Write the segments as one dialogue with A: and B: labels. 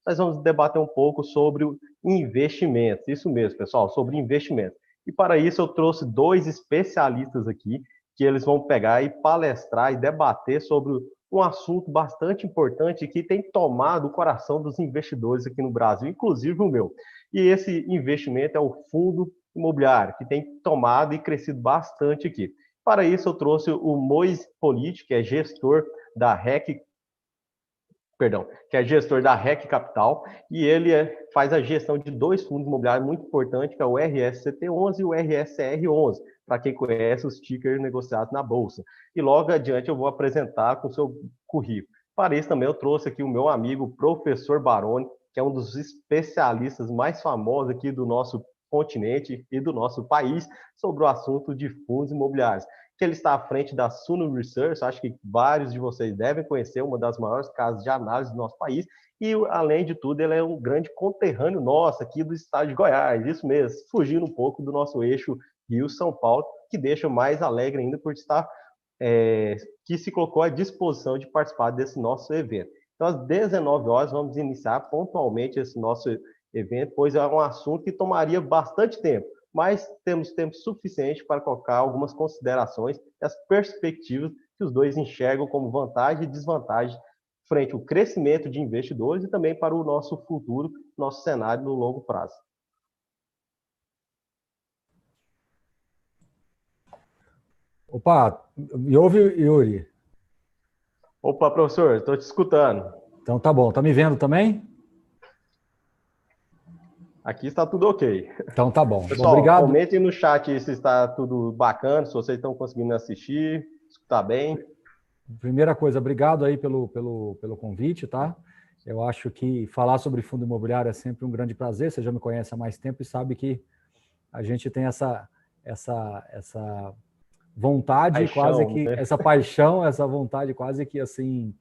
A: nós vamos debater um pouco sobre investimentos. Isso mesmo, pessoal, sobre investimentos. E para isso eu trouxe dois especialistas aqui, que eles vão pegar e palestrar e debater sobre um assunto bastante importante que tem tomado o coração dos investidores aqui no Brasil, inclusive o meu. E esse investimento é o fundo imobiliário, que tem tomado e crescido bastante aqui. Para isso, eu trouxe o Moisés Politi, que é gestor da REC, Capital, e ele faz a gestão de dois fundos imobiliários muito importantes, que é o RSCT11 e o RSR11, para quem conhece os tickers negociados na Bolsa. E logo adiante eu vou apresentar com o seu currículo. Para isso também eu trouxe aqui o meu amigo, professor Baroni, que é um dos especialistas mais famosos aqui do nosso continente e do nosso país sobre o assunto de fundos imobiliários, que ele está à frente da Suno Research, acho que vários de vocês devem conhecer, uma das maiores casas de análise do nosso país, e além de tudo, ele é um grande conterrâneo nosso aqui do estado de Goiás, isso mesmo, fugindo um pouco do nosso eixo Rio-São Paulo, que deixa mais alegre ainda por estar, que se colocou à disposição de participar desse nosso evento. Então, às 19 horas, vamos iniciar pontualmente esse nosso evento, pois é um assunto que tomaria bastante tempo, mas temos tempo suficiente para colocar algumas considerações e as perspectivas que os dois enxergam como vantagem e desvantagem frente ao crescimento de investidores e também para o nosso futuro, nosso cenário no longo prazo.
B: Opa, me ouve, Yuri?
A: Opa, professor, estou te escutando.
B: Então tá bom, tá me vendo também?
A: Aqui está tudo ok.
B: Então tá bom.
A: Pessoal,
B: bom, obrigado.
A: Comentem no chat se está tudo bacana, se vocês estão conseguindo assistir, escutar bem.
B: Primeira coisa, obrigado aí pelo convite, tá? Eu acho que falar sobre fundo imobiliário é sempre um grande prazer. Você já me conhece há mais tempo e sabe que a gente tem essa vontade,
A: Paixão,
B: quase que,
A: né?
B: essa paixão, essa vontade quase que assim...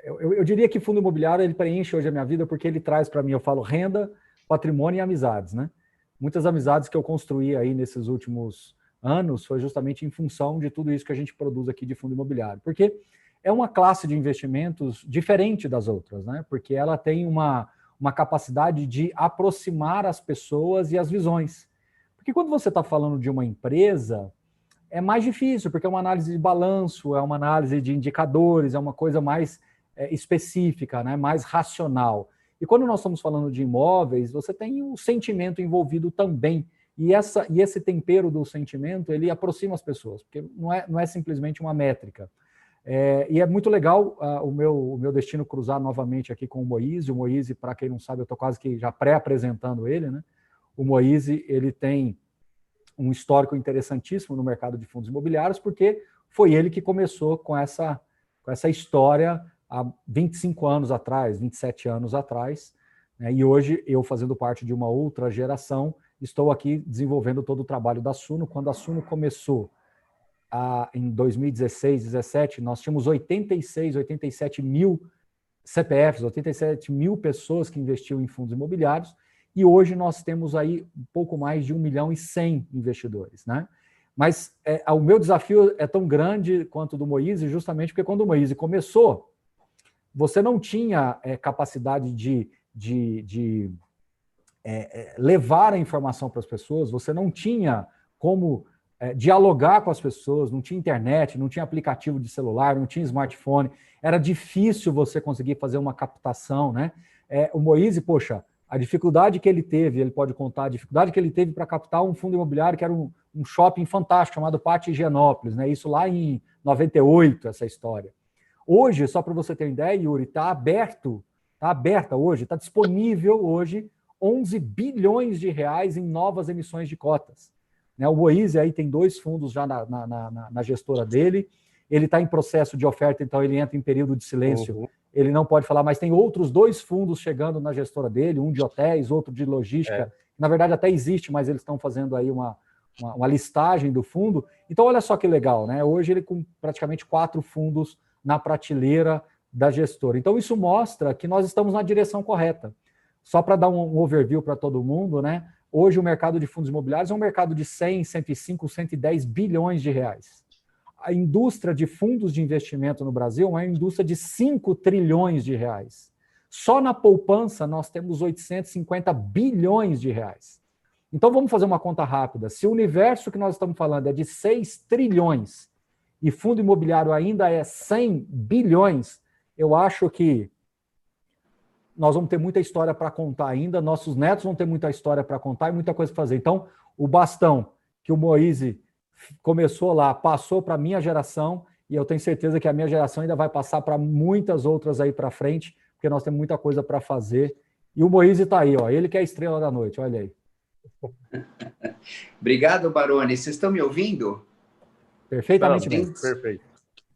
B: Eu diria que fundo imobiliário ele preenche hoje a minha vida porque ele traz para mim, eu falo, renda, patrimônio e amizades, né? Muitas amizades que eu construí aí nesses últimos anos foi justamente em função de tudo isso que a gente produz aqui de fundo imobiliário. Porque é uma classe de investimentos diferente das outras, né? Porque ela tem uma capacidade de aproximar as pessoas e as visões. Porque quando você está falando de uma empresa, é mais difícil, porque é uma análise de balanço, é uma análise de indicadores, é uma coisa mais específica, né? Mais racional. E quando nós estamos falando de imóveis, você tem o sentimento envolvido também. E esse tempero do sentimento, ele aproxima as pessoas, porque não é simplesmente uma métrica. E é muito legal o meu destino cruzar novamente aqui com o Moisés. O Moisés, para quem não sabe, eu estou quase que já pré-apresentando ele, né? O Moisés, ele tem um histórico interessantíssimo no mercado de fundos imobiliários, porque foi ele que começou com essa história há 25 anos atrás, 27 anos atrás, né? E hoje, eu fazendo parte de uma outra geração, estou aqui desenvolvendo todo o trabalho da Suno. Quando a Suno começou em 2016, 2017, nós tínhamos 87 mil CPFs, 87 mil pessoas que investiam em fundos imobiliários, e hoje nós temos aí um pouco mais de 1 milhão e 100 investidores, né? Mas o meu desafio é tão grande quanto o do Moisés, justamente porque quando o Moisés começou, você não tinha capacidade de levar a informação para as pessoas, você não tinha como dialogar com as pessoas, não tinha internet, não tinha aplicativo de celular, não tinha smartphone, era difícil você conseguir fazer uma captação, né? O Moisés, poxa, a dificuldade que ele teve, ele pode contar, a dificuldade que ele teve para captar um fundo imobiliário que era um shopping fantástico, chamado Pátio Higienópolis, né? Isso lá em 98, essa história. Hoje, só para você ter uma ideia, Yuri, está aberta hoje, está disponível hoje 11 bilhões de reais em novas emissões de cotas. O Moisés aí tem 2 fundos já na gestora dele, ele está em processo de oferta, então ele entra em período de silêncio, ele não pode falar, mas tem outros 2 fundos chegando na gestora dele, um de hotéis, outro de logística, na verdade até existe, mas eles estão fazendo aí uma listagem do fundo. Então olha só que legal, né? Hoje ele com praticamente 4 fundos na prateleira da gestora. Então isso mostra que nós estamos na direção correta. Só para dar um overview para todo mundo, né? Hoje o mercado de fundos imobiliários é um mercado de 100, 105, 110 bilhões de reais. a indústria de fundos de investimento no Brasil é uma indústria de 5 trilhões de reais. Só na poupança nós temos 850 bilhões de reais. Então vamos fazer uma conta rápida. Se o universo que nós estamos falando é de 6 trilhões e fundo imobiliário ainda é 100 bilhões, eu acho que nós vamos ter muita história para contar ainda, nossos netos vão ter muita história para contar e muita coisa para fazer. Então, o bastão que o Moise começou lá, passou para a minha geração, e eu tenho certeza que a minha geração ainda vai passar para muitas outras aí para frente, porque nós temos muita coisa para fazer. E o Moise está aí, ó, ele que é a estrela da noite, olha aí.
C: Obrigado, Baroni. Vocês estão me ouvindo?
B: Perfeitamente bem.
A: Perfeito.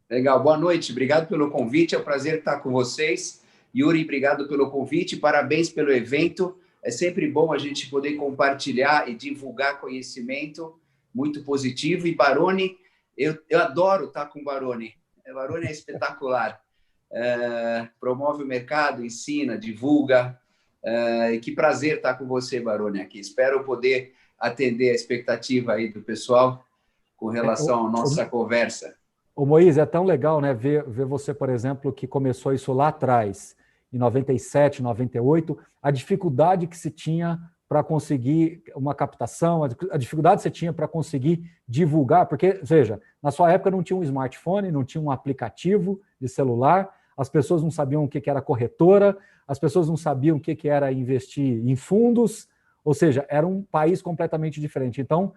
C: Legal, boa noite. Obrigado pelo convite, é um prazer estar com vocês. Yuri, obrigado pelo convite, parabéns pelo evento. É sempre bom a gente poder compartilhar e divulgar conhecimento, muito positivo. E Baroni, eu adoro estar com o Baroni. O Baroni é espetacular. Promove o mercado, ensina, divulga. Que prazer estar com você, Baroni, aqui. Espero poder atender a expectativa aí do pessoal com relação à nossa conversa.
B: Ô Moise, é tão legal, né, ver você, por exemplo, que começou isso lá atrás, em 97, 98, a dificuldade que se tinha para conseguir uma captação, a dificuldade que você tinha para conseguir divulgar, porque, veja, na sua época não tinha um smartphone, não tinha um aplicativo de celular, as pessoas não sabiam o que era corretora, as pessoas não sabiam o que era investir em fundos, ou seja, era um país completamente diferente. Então,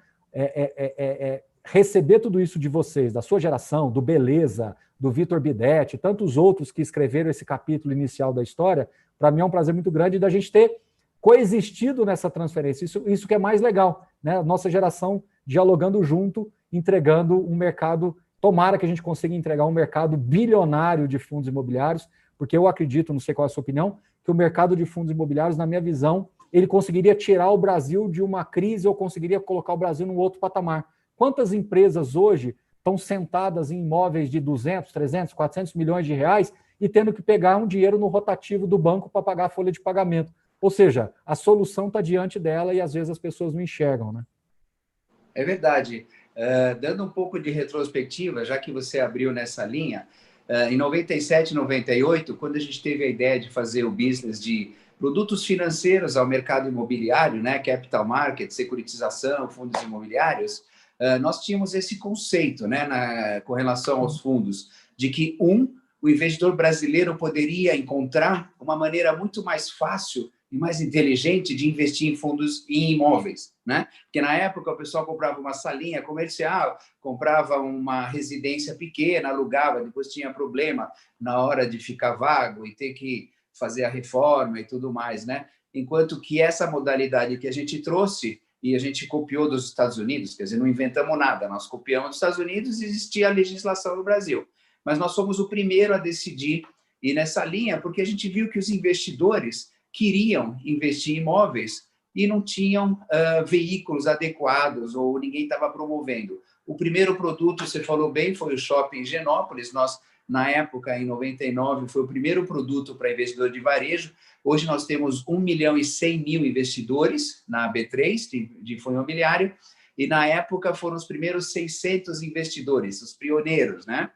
B: receber tudo isso de vocês, da sua geração, do Beleza, do Vitor Bidetti, tantos outros que escreveram esse capítulo inicial da história, para mim é um prazer muito grande da gente ter coexistido nessa transferência. Isso que é mais legal, né? Nossa geração dialogando junto, entregando um mercado, tomara que a gente consiga entregar um mercado bilionário de fundos imobiliários, porque eu acredito, não sei qual é a sua opinião, que o mercado de fundos imobiliários, na minha visão, ele conseguiria tirar o Brasil de uma crise ou conseguiria colocar o Brasil num outro patamar. Quantas empresas hoje estão sentadas em imóveis de 200, 300, 400 milhões de reais e tendo que pegar um dinheiro no rotativo do banco para pagar a folha de pagamento? Ou seja, a solução está diante dela e às vezes as pessoas não enxergam, né?
C: É verdade. Dando um pouco de retrospectiva, já que você abriu nessa linha, em 97, 98, quando a gente teve a ideia de fazer o business de produtos financeiros ao mercado imobiliário, né, capital market, securitização, fundos imobiliários, nós tínhamos esse conceito, né, com relação aos fundos, de que, o investidor brasileiro poderia encontrar uma maneira muito mais fácil e mais inteligente de investir em fundos e em imóveis, né? Porque na época o pessoal comprava uma salinha comercial, comprava uma residência pequena, alugava, depois tinha problema na hora de ficar vago e ter que fazer a reforma e tudo mais, né? Enquanto que essa modalidade que a gente trouxe e a gente copiou dos Estados Unidos, quer dizer, não inventamos nada, nós copiamos dos Estados Unidos e existia a legislação no Brasil. Mas nós fomos o primeiro a decidir ir nessa linha, porque a gente viu que os investidores queriam investir em imóveis e não tinham veículos adequados ou ninguém estava promovendo. O primeiro produto, você falou bem, foi o Shopping Higienópolis. Nós, na época, em 99, foi o primeiro produto para investidor de varejo. Hoje nós temos 1.100.000 investidores na B3, de fundo imobiliário, e na época foram os primeiros 600 investidores, os pioneiros, né?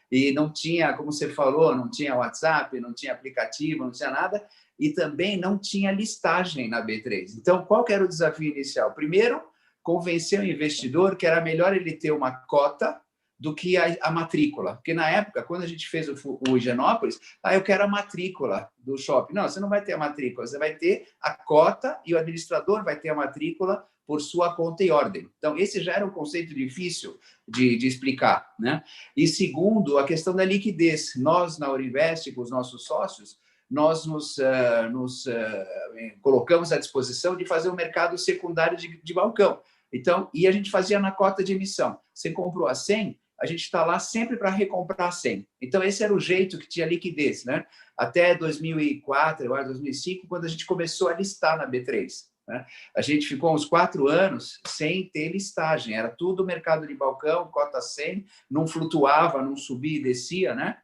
C: E não tinha, como você falou, não tinha WhatsApp, não tinha aplicativo, não tinha nada, e também não tinha listagem na B3. Então, qual que era o desafio inicial? Primeiro, convencer o investidor que era melhor ele ter uma cota do que a matrícula. Porque, na época, quando a gente fez o Higienópolis, eu quero a matrícula do shopping. Não, você não vai ter a matrícula, você vai ter a cota e o administrador vai ter a matrícula por sua conta e ordem. Então, esse já era um conceito difícil de explicar, né? E segundo, a questão da liquidez. Nós, na Aurinvest, com os nossos sócios, nós nos colocamos à disposição de fazer um mercado secundário de balcão. Então, e a gente fazia na cota de emissão. Você comprou a 100, a gente está lá sempre para recomprar a 100. Então, esse era o jeito que tinha liquidez, né? Até 2004, 2005, quando a gente começou a listar na B3. Né? A gente ficou uns 4 anos sem ter listagem, era tudo mercado de balcão, cota 100, não flutuava, não subia e descia, né?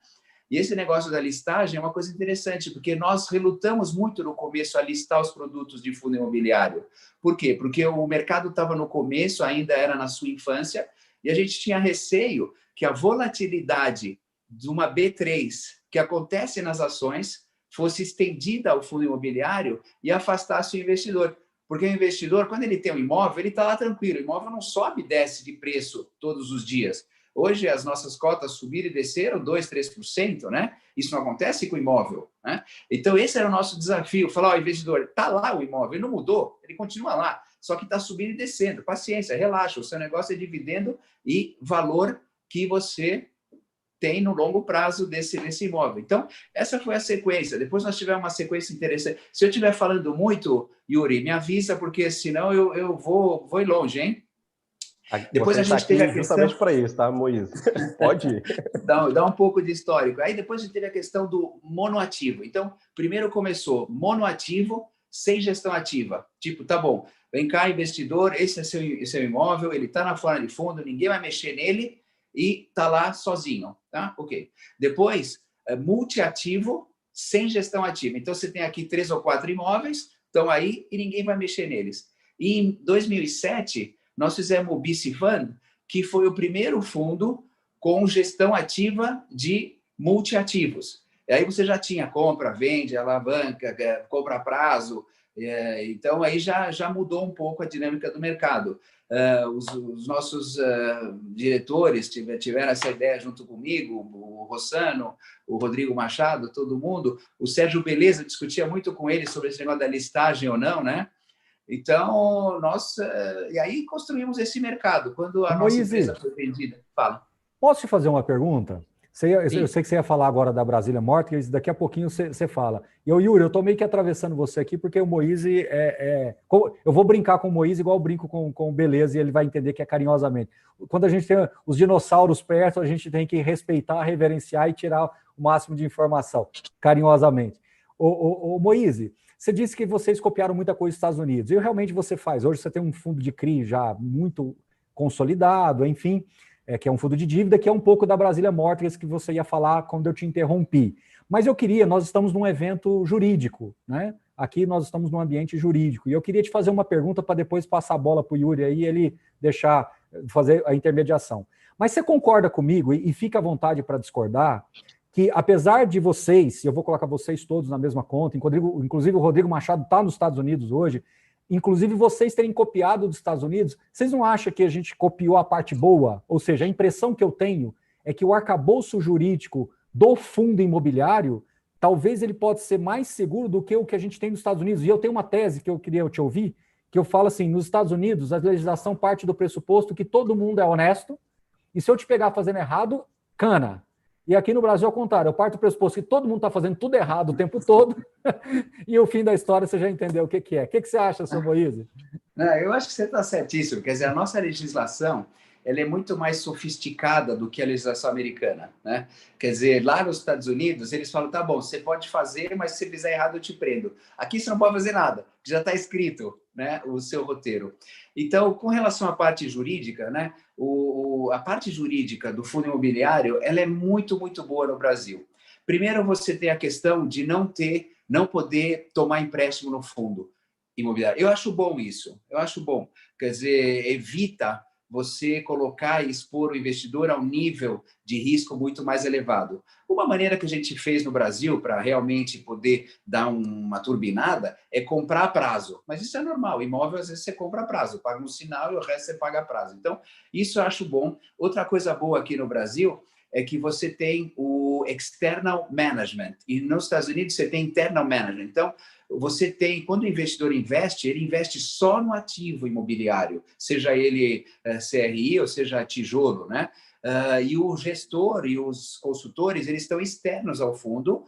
C: E esse negócio da listagem é uma coisa interessante, porque nós relutamos muito no começo a listar os produtos de fundo imobiliário. Por quê? Porque o mercado estava no começo, ainda era na sua infância, e a gente tinha receio que a volatilidade de uma B3 que acontece nas ações fosse estendida ao fundo imobiliário e afastasse o investidor. Porque o investidor, quando ele tem um imóvel, ele está lá tranquilo. O imóvel não sobe e desce de preço todos os dias. Hoje, as nossas cotas subiram e desceram 2%, 3%, né? Isso não acontece com o imóvel, né? Então, esse era o nosso desafio. Falar, investidor, está lá o imóvel, ele não mudou, ele continua lá, só que está subindo e descendo. Paciência, relaxa, o seu negócio é dividendo e valor que você tem no longo prazo desse imóvel. Então, essa foi a sequência. Depois nós tivemos uma sequência interessante. Se eu estiver falando muito, Yuri, me avisa, porque senão eu vou ir longe, hein?
A: Depois a gente teve a questão... justamente para isso, tá, Moisés? Pode ir.
C: Dá um pouco de histórico. Aí depois a gente teve a questão do monoativo. Então, primeiro começou monoativo, sem gestão ativa. Tipo, tá bom, vem cá, investidor, esse é seu imóvel, ele está na forma de fundo, ninguém vai mexer nele, e está lá sozinho, tá? Ok. Depois, multiativo, sem gestão ativa. Então, você tem aqui 3 ou 4 imóveis, estão aí e ninguém vai mexer neles. E em 2007, nós fizemos o BC Fund, que foi o primeiro fundo com gestão ativa de multiativos. E aí você já tinha compra, vende, alavanca, compra a prazo. Então, aí já mudou um pouco a dinâmica do mercado. Os nossos diretores tiveram essa ideia junto comigo, o Rossano, o Rodrigo Machado, todo mundo. O Sérgio Beleza discutia muito com ele sobre esse negócio da listagem ou não, né? Então, e aí construímos esse mercado. Quando a nossa empresa foi vendida... Fala.
B: Posso te fazer uma pergunta? Eu sei que você ia falar agora da Brasília Mortgage, daqui a pouquinho você fala. Yuri, eu estou meio que atravessando você aqui, porque o Moise eu vou brincar com o Moise igual eu brinco com o Beleza, e ele vai entender que é carinhosamente. Quando a gente tem os dinossauros perto, a gente tem que respeitar, reverenciar e tirar o máximo de informação, carinhosamente. O Moise, você disse que vocês copiaram muita coisa dos Estados Unidos, e realmente você faz. Hoje você tem um fundo de CRI já muito consolidado, enfim... que é um fundo de dívida, que é um pouco da Brasília Mortgage que você ia falar quando eu te interrompi. Mas nós estamos num evento jurídico, né? Aqui nós estamos num ambiente jurídico. E eu queria te fazer uma pergunta para depois passar a bola para o Yuri aí e ele fazer a intermediação. Mas você concorda comigo, e fica à vontade para discordar, que apesar de vocês, eu vou colocar vocês todos na mesma conta, inclusive o Rodrigo Machado está nos Estados Unidos hoje, inclusive vocês terem copiado dos Estados Unidos, vocês não acham que a gente copiou a parte boa? Ou seja, a impressão que eu tenho é que o arcabouço jurídico do fundo imobiliário, talvez ele pode ser mais seguro do que o que a gente tem nos Estados Unidos. E eu tenho uma tese que eu queria te ouvir, que eu falo assim, nos Estados Unidos, a legislação parte do pressuposto que todo mundo é honesto, e se eu te pegar fazendo errado, cana. E aqui no Brasil, ao contrário, eu parto do pressuposto que todo mundo está fazendo tudo errado o tempo todo, e o fim da história você já entendeu o que é. O que você acha, seu Moise?
C: Eu acho que você está certíssimo. Quer dizer, a nossa legislação ela é muito mais sofisticada do que a legislação americana, né? Quer dizer, lá nos Estados Unidos, eles falam, tá bom, você pode fazer, mas se você fizer errado, eu te prendo. Aqui você não pode fazer nada, já está escrito, né, o seu roteiro. Então, com relação à parte jurídica, né, a parte jurídica do fundo imobiliário, ela é muito, muito boa no Brasil. Primeiro, você tem a questão de não poder tomar empréstimo no fundo imobiliário. Eu acho bom isso, eu acho bom. Quer dizer, evita você colocar e expor o investidor a um nível de risco muito mais elevado. Uma maneira que a gente fez no Brasil para realmente poder dar uma turbinada é comprar a prazo. Mas isso é normal, imóvel às vezes você compra a prazo, paga um sinal e o resto você paga a prazo. Então, isso eu acho bom. Outra coisa boa aqui no Brasil é que você tem o external management e nos Estados Unidos você tem internal management. Então, você tem, quando o investidor investe, ele investe só no ativo imobiliário, seja ele CRI ou seja tijolo, né? E o gestor e os consultores, eles estão externos ao fundo,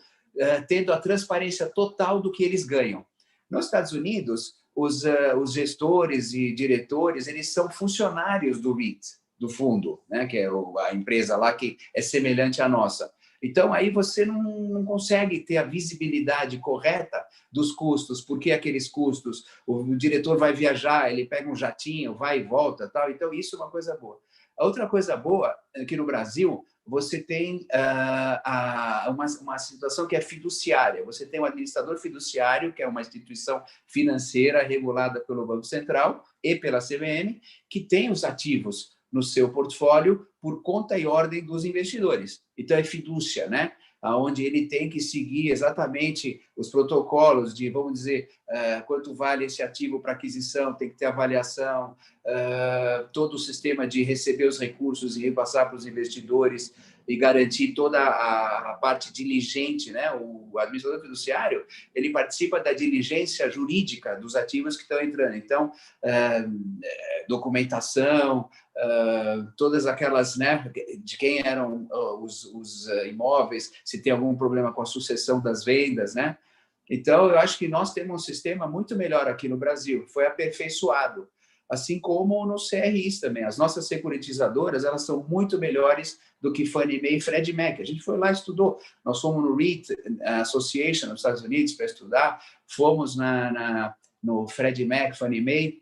C: tendo a transparência total do que eles ganham. Nos Estados Unidos, os gestores e diretores, eles são funcionários do REIT, do fundo, né? Que é a empresa lá que é semelhante à nossa. Então, aí você não consegue ter a visibilidade correta dos custos, porque aqueles custos, o diretor vai viajar, ele pega um jatinho, vai e volta, tal. Então, isso é uma coisa boa. A outra coisa boa é que no Brasil, você tem uma situação que é fiduciária. Você tem um administrador fiduciário, que é uma instituição financeira regulada pelo Banco Central e pela CVM, que tem os ativos no seu portfólio por conta e ordem dos investidores. Então, é fidúcia, né? Onde ele tem que seguir exatamente os protocolos de, vamos dizer, quanto vale esse ativo para aquisição, tem que ter avaliação, todo o sistema de receber os recursos e repassar para os investidores e garantir toda a parte diligente, né? O administrador fiduciário, ele participa da diligência jurídica dos ativos que estão entrando. Então, documentação, todas aquelas, né, de quem eram os imóveis, se tem algum problema com a sucessão das vendas, né? Então, eu acho que nós temos um sistema muito melhor aqui no Brasil, foi aperfeiçoado, assim como nos CRIs também. As nossas securitizadoras, elas são muito melhores do que Fannie Mae e Freddie Mac. A gente foi lá e estudou. Nós fomos no REIT Association nos Estados Unidos para estudar, fomos no Freddie Mac, Fannie Mae,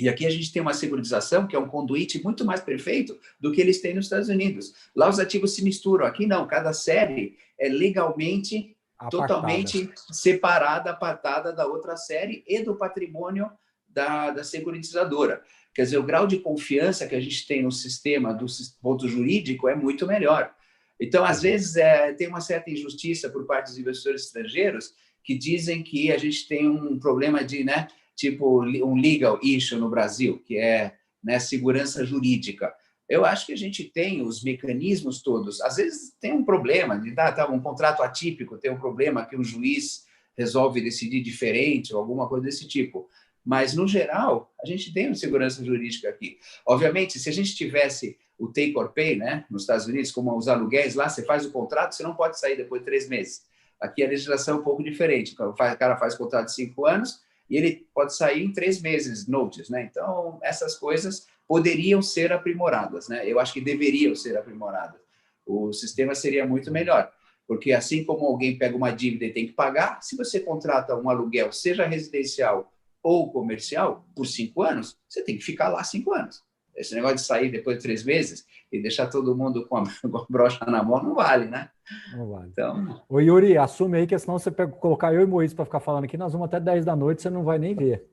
C: e aqui a gente tem uma securitização que é um conduíte muito mais perfeito do que eles têm nos Estados Unidos. Lá os ativos se misturam, aqui não, cada série é legalmente totalmente separada, apartada da outra série e do patrimônio da securitizadora. Quer dizer, o grau de confiança que a gente tem no sistema do ponto jurídico é muito melhor. Então, às vezes, tem uma certa injustiça por parte dos investidores estrangeiros que dizem que a gente tem um problema de, né, tipo, um legal issue no Brasil, que é, né, segurança jurídica. Eu acho que a gente tem os mecanismos todos. Às vezes tem um problema, de um contrato atípico, tem um problema que um juiz resolve decidir diferente ou alguma coisa desse tipo. Mas, no geral, a gente tem uma segurança jurídica aqui. Obviamente, se a gente tivesse o take or pay, né, nos Estados Unidos, como os aluguéis lá, você faz o contrato, você não pode sair depois de 3 meses. Aqui a legislação é um pouco diferente. O cara faz contrato de 5 anos e ele pode sair em 3 meses, notice, né? Então, essas coisas poderiam ser aprimoradas, né? Eu acho que deveriam ser aprimoradas. O sistema seria muito melhor, porque assim como alguém pega uma dívida e tem que pagar, se você contrata um aluguel, seja residencial ou comercial, por 5 anos, você tem que ficar lá 5 anos. Esse negócio de sair depois de 3 meses e deixar todo mundo com a brocha na mão não vale, né?
B: Não vale.
C: Então...
B: Ô, Yuri, assume aí que senão você colocar eu e Moisés para ficar falando aqui, nós vamos até 10 da noite, você não vai nem ver.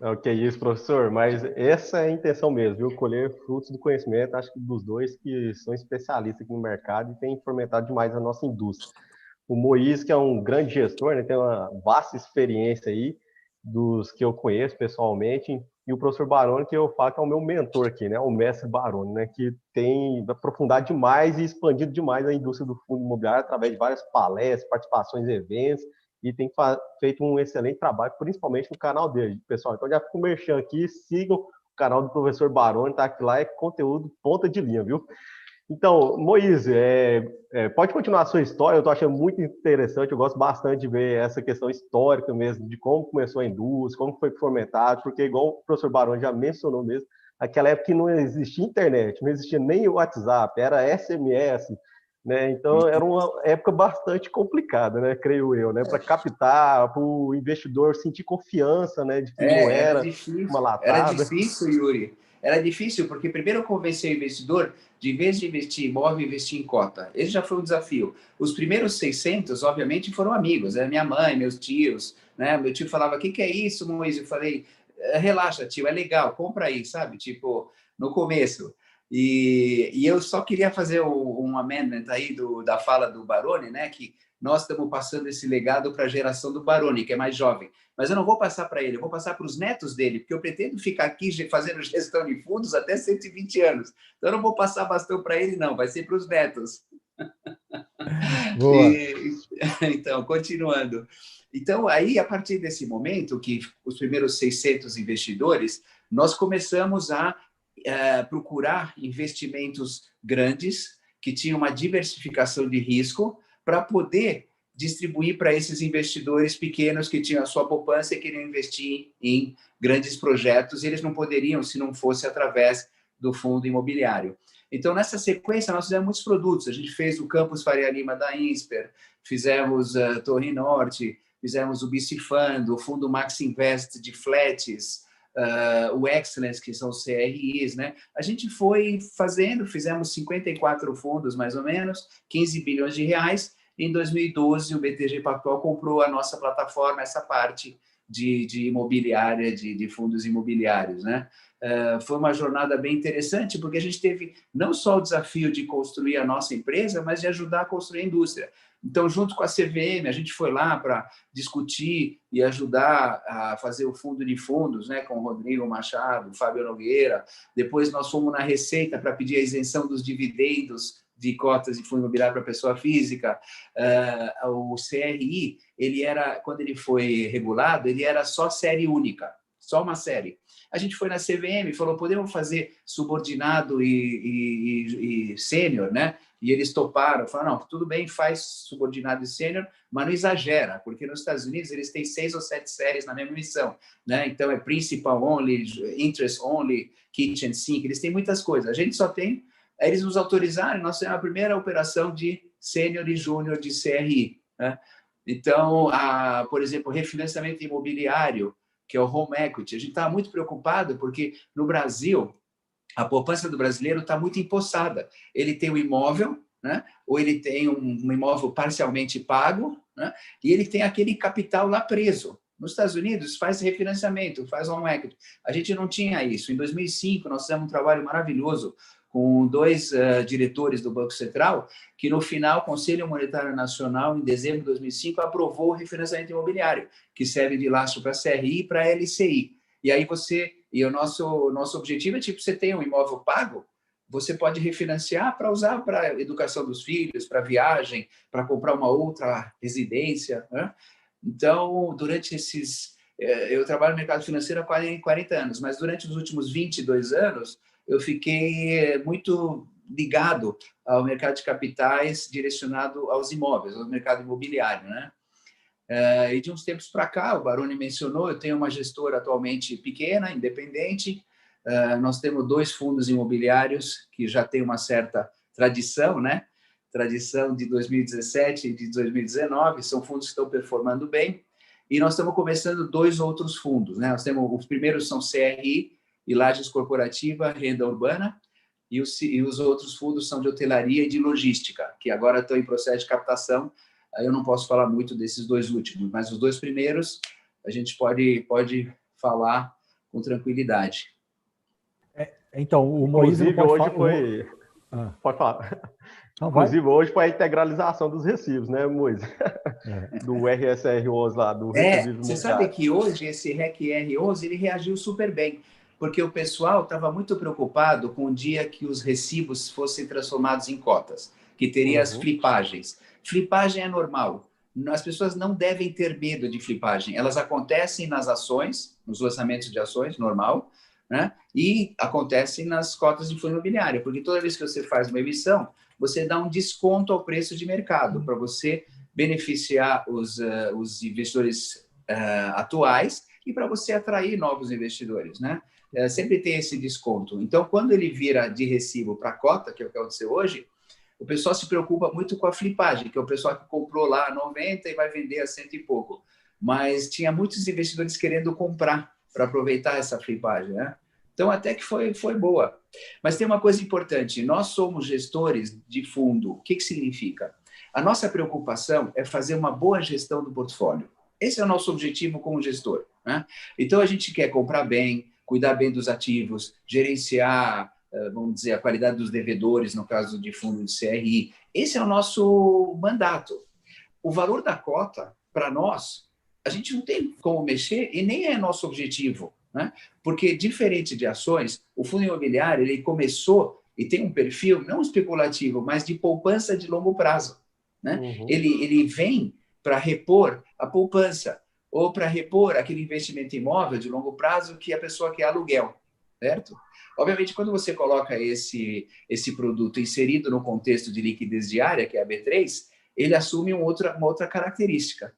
A: Não, que isso, professor, mas essa é a intenção mesmo, viu? Colher frutos do conhecimento, acho que dos dois que são especialistas aqui no mercado e têm fomentado demais a nossa indústria. O Moisés, que é um grande gestor, né, tem uma vasta experiência aí, dos que eu conheço pessoalmente, e o professor Baroni, que eu falo que é o meu mentor aqui, né, o mestre Baroni, né, que tem aprofundado demais e expandido demais a indústria do fundo imobiliário através de várias palestras, participações em eventos, e tem feito um excelente trabalho, principalmente no canal dele, pessoal. Então já fico mexendo aqui, sigam o canal do professor Baroni, tá? Que lá é conteúdo ponta de linha, viu? Então, Moisés, pode continuar a sua história, eu estou achando muito interessante, eu gosto bastante de ver essa questão histórica mesmo, de como começou a indústria, como foi fomentado, porque igual o professor Baroni já mencionou mesmo, naquela época que não existia internet, não existia nem o WhatsApp, era SMS, né? Então era uma época bastante complicada, né? Creio eu, né? Para captar, para o investidor sentir confiança, né? De que não era uma latada.
C: Era difícil, Yuri. Era difícil, porque primeiro eu convenci o investidor de, em vez de investir em imóvel, investir em cota. Esse já foi um desafio. Os primeiros 600, obviamente, foram amigos, né? Minha mãe, meus tios, né? Meu tio falava, o que é isso, Moisés? Eu falei, relaxa, tio, é legal, compra aí, sabe? Tipo, no começo. E eu só queria fazer um amendment aí da fala do Baroni, né? Que nós estamos passando esse legado para a geração do Baroni, que é mais jovem. Mas eu não vou passar para ele, eu vou passar para os netos dele, porque eu pretendo ficar aqui fazendo gestão de fundos até 120 anos. Então, eu não vou passar bastão para ele, não, vai ser para os netos.
B: Boa.
C: Então, continuando. Então, aí, a partir desse momento, que os primeiros 600 investidores, nós começamos a procurar investimentos grandes, que tinham uma diversificação de risco, para poder distribuir para esses investidores pequenos que tinham a sua poupança e queriam investir em grandes projetos, e eles não poderiam se não fosse através do fundo imobiliário. Então, nessa sequência, nós fizemos muitos produtos. A gente fez o Campus Faria Lima da Insper, fizemos a Torre Norte, fizemos o BC Fund, o Fundo Max Invest de flats, o Excellence, que são os CRIs, né? A gente foi fazendo, fizemos 54 fundos, mais ou menos, 15 bilhões de reais. Em 2012, o BTG Pactual comprou a nossa plataforma, essa parte de imobiliária, de fundos imobiliários, né? Foi uma jornada bem interessante, porque a gente teve não só o desafio de construir a nossa empresa, mas de ajudar a construir a indústria. Então, junto com a CVM, a gente foi lá para discutir e ajudar a fazer o fundo de fundos, né, com o Rodrigo Machado, o Fábio Nogueira. Depois, nós fomos na Receita para pedir a isenção dos dividendos de cotas de fundo imobiliário para pessoa física. O CRI, ele era, quando ele foi regulado, ele era só série única, só uma série. A gente foi na CVM e falou, podemos fazer subordinado e sênior, né? E eles toparam, falaram, não, tudo bem, faz subordinado e sênior, mas não exagera, porque nos Estados Unidos eles têm 6 ou 7 séries na mesma emissão, né? Então é principal only, interest only, kitchen sink, eles têm muitas coisas. A gente só tem, eles nos autorizaram, nós temos a primeira operação de sênior e júnior de CRI, né? Então, por exemplo, refinanciamento imobiliário, que é o home equity, a gente estava muito preocupado porque no Brasil a poupança do brasileiro está muito empossada. Ele tem um imóvel, né? Ou ele tem um imóvel parcialmente pago, né? E ele tem aquele capital lá preso. Nos Estados Unidos, faz refinanciamento, faz home equity. A gente não tinha isso. Em 2005, nós fizemos um trabalho maravilhoso com 2 diretores do Banco Central, que no final, o Conselho Monetário Nacional, em dezembro de 2005, aprovou o refinanciamento imobiliário, que serve de lastro para a CRI e para a LCI. E aí o nosso objetivo é, tipo, você tem um imóvel pago, você pode refinanciar para usar para a educação dos filhos, para viagem, para comprar uma outra residência, né? Então, durante eu trabalho no mercado financeiro há 40 anos, mas durante os últimos 22 anos, eu fiquei muito ligado ao mercado de capitais direcionado aos imóveis, ao mercado imobiliário, né? E de uns tempos para cá, o Baroni mencionou, eu tenho uma gestora atualmente pequena, independente. Nós temos 2 fundos imobiliários que já têm uma certa tradição, né? Tradição de 2017 e de 2019, são fundos que estão performando bem. E nós estamos começando 2 outros fundos, né? Nós temos, os primeiros são CRI e Lajes Corporativa, Renda Urbana, e os outros fundos são de hotelaria e de logística, que agora estão em processo de captação. Eu não posso falar muito desses 2 últimos, mas os 2 primeiros a gente pode falar com tranquilidade.
B: Então, o Moisés
A: Inclusive, hoje foi... Pode falar.
B: Não,
A: inclusive, hoje foi a integralização dos recibos, né, Moisés? Do RSR11 lá, do recebível
C: Você sabe que hoje esse REC-R11 ele reagiu super bem, porque o pessoal estava muito preocupado com o dia que os recibos fossem transformados em cotas, que teria as flipagens. Flipagem é normal. As pessoas não devem ter medo de flipagem. Elas acontecem nas ações, nos orçamentos de ações, normal, né? E acontecem nas cotas de fundo imobiliário, porque toda vez que você faz uma emissão, você dá um desconto ao preço de mercado para você beneficiar os investidores atuais e para você atrair novos investidores, né? Sempre tem esse desconto. Então, quando ele vira de recibo para cota, que é o que aconteceu hoje, o pessoal se preocupa muito com a flipagem, que é o pessoal que comprou lá a 90 e vai vender a 100 e pouco. Mas tinha muitos investidores querendo comprar para aproveitar essa flipagem, né? Então, até que foi boa. Mas tem uma coisa importante. Nós somos gestores de fundo. O que significa? A nossa preocupação é fazer uma boa gestão do portfólio. Esse é o nosso objetivo como gestor, né? Então, a gente quer comprar bem, cuidar bem dos ativos, gerenciar, vamos dizer, a qualidade dos devedores, no caso de fundo de CRI. Esse é o nosso mandato. O valor da cota, para nós, a gente não tem como mexer e nem é nosso objetivo, né? Porque, diferente de ações, o fundo imobiliário ele começou e tem um perfil não especulativo, mas de poupança de longo prazo, né? Ele vem para repor a poupança ou para repor aquele investimento imóvel de longo prazo que a pessoa quer aluguel, certo? Obviamente, quando você coloca esse produto inserido no contexto de liquidez diária, que é a B3, ele assume uma outra característica.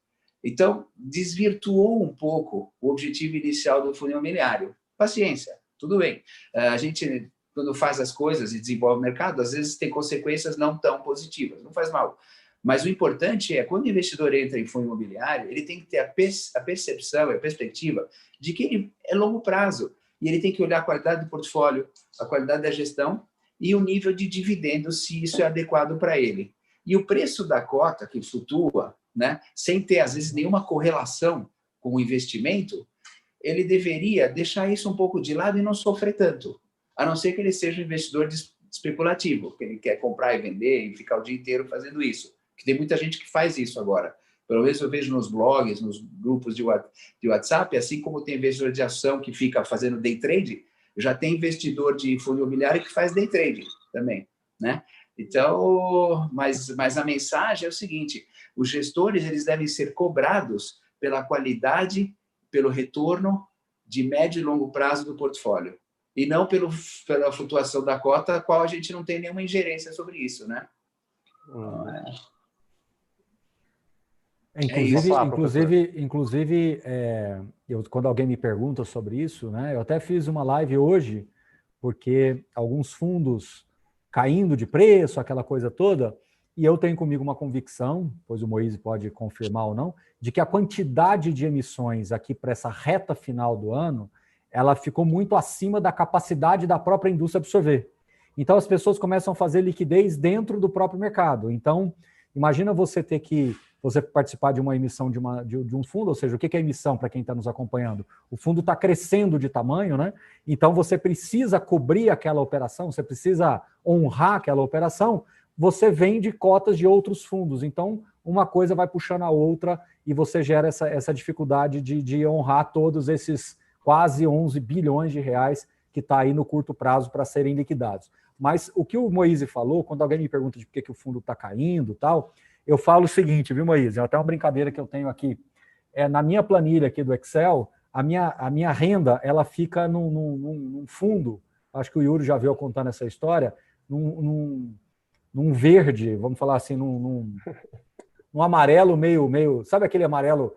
C: Então, desvirtuou um pouco o objetivo inicial do fundo imobiliário. Paciência, tudo bem. A gente, quando faz as coisas e desenvolve o mercado, às vezes tem consequências não tão positivas, não faz mal. Mas o importante é, quando o investidor entra em fundo imobiliário, ele tem que ter a percepção, a perspectiva de que ele é longo prazo. E ele tem que olhar a qualidade do portfólio, a qualidade da gestão e o nível de dividendos, se isso é adequado para ele. E o preço da cota, que flutua, né, sem ter, às vezes, nenhuma correlação com o investimento, ele deveria deixar isso um pouco de lado e não sofrer tanto, a não ser que ele seja um investidor especulativo, que ele quer comprar e vender e ficar o dia inteiro fazendo isso. Que tem muita gente que faz isso agora. Pelo menos eu vejo nos blogs, nos grupos de WhatsApp, assim como tem investidor de ação que fica fazendo day trade, já tem investidor de fundo imobiliário que faz day trade também, né? Então, mas a mensagem é o seguinte: os gestores eles devem ser cobrados pela qualidade, pelo retorno de médio e longo prazo do portfólio, e não pela flutuação da cota, a qual a gente não tem nenhuma ingerência sobre isso, né?
B: Inclusive, quando alguém me pergunta sobre isso, né, eu até fiz uma live hoje, porque alguns fundos caindo de preço, aquela coisa toda, e eu tenho comigo uma convicção, pois o Moise pode confirmar ou não, de que a quantidade de emissões aqui para essa reta final do ano, ela ficou muito acima da capacidade da própria indústria absorver. Então, as pessoas começam a fazer liquidez dentro do próprio mercado. Então, imagina você participar de uma emissão de um fundo, ou seja, o que é emissão para quem está nos acompanhando? O fundo está crescendo de tamanho, né? Então você precisa cobrir aquela operação, você precisa honrar aquela operação, você vende cotas de outros fundos. Então, uma coisa vai puxando a outra e você gera essa dificuldade de honrar todos esses quase 11 bilhões de reais que está aí no curto prazo para serem liquidados. Mas o que o Moise falou, quando alguém me pergunta de por que o fundo está caindo e tal, eu falo o seguinte, viu, Moise? É até uma brincadeira que eu tenho aqui. Na minha planilha aqui do Excel, a minha renda, ela fica num fundo, acho que o Yuri já veio contando essa história, num verde, vamos falar assim, num amarelo meio... Sabe aquele amarelo...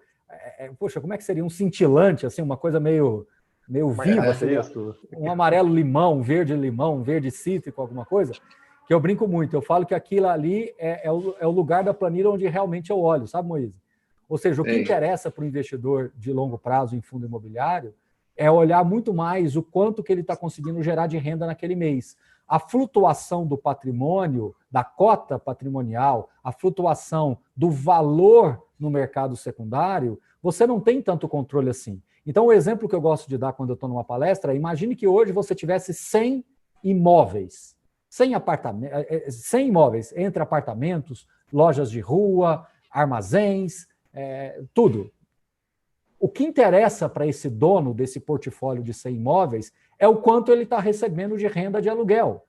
B: poxa, como é que seria? Um cintilante, assim, uma coisa meio viva. Seria um amarelo limão, um verde cítrico, alguma coisa... que eu brinco muito, eu falo que aquilo ali é o lugar da planilha onde realmente eu olho, sabe, Moise? Ou seja, o que interessa para o investidor de longo prazo em fundo imobiliário é olhar muito mais o quanto que ele está conseguindo gerar de renda naquele mês. A flutuação do patrimônio, da cota patrimonial, a flutuação do valor no mercado secundário, você não tem tanto controle assim. Então, o exemplo que eu gosto de dar quando eu estou numa palestra, imagine que hoje você tivesse 100 imóveis. 100 imóveis, entre apartamentos, lojas de rua, armazéns, tudo. O que interessa para esse dono desse portfólio de 100 imóveis é o quanto ele está recebendo de renda de aluguel.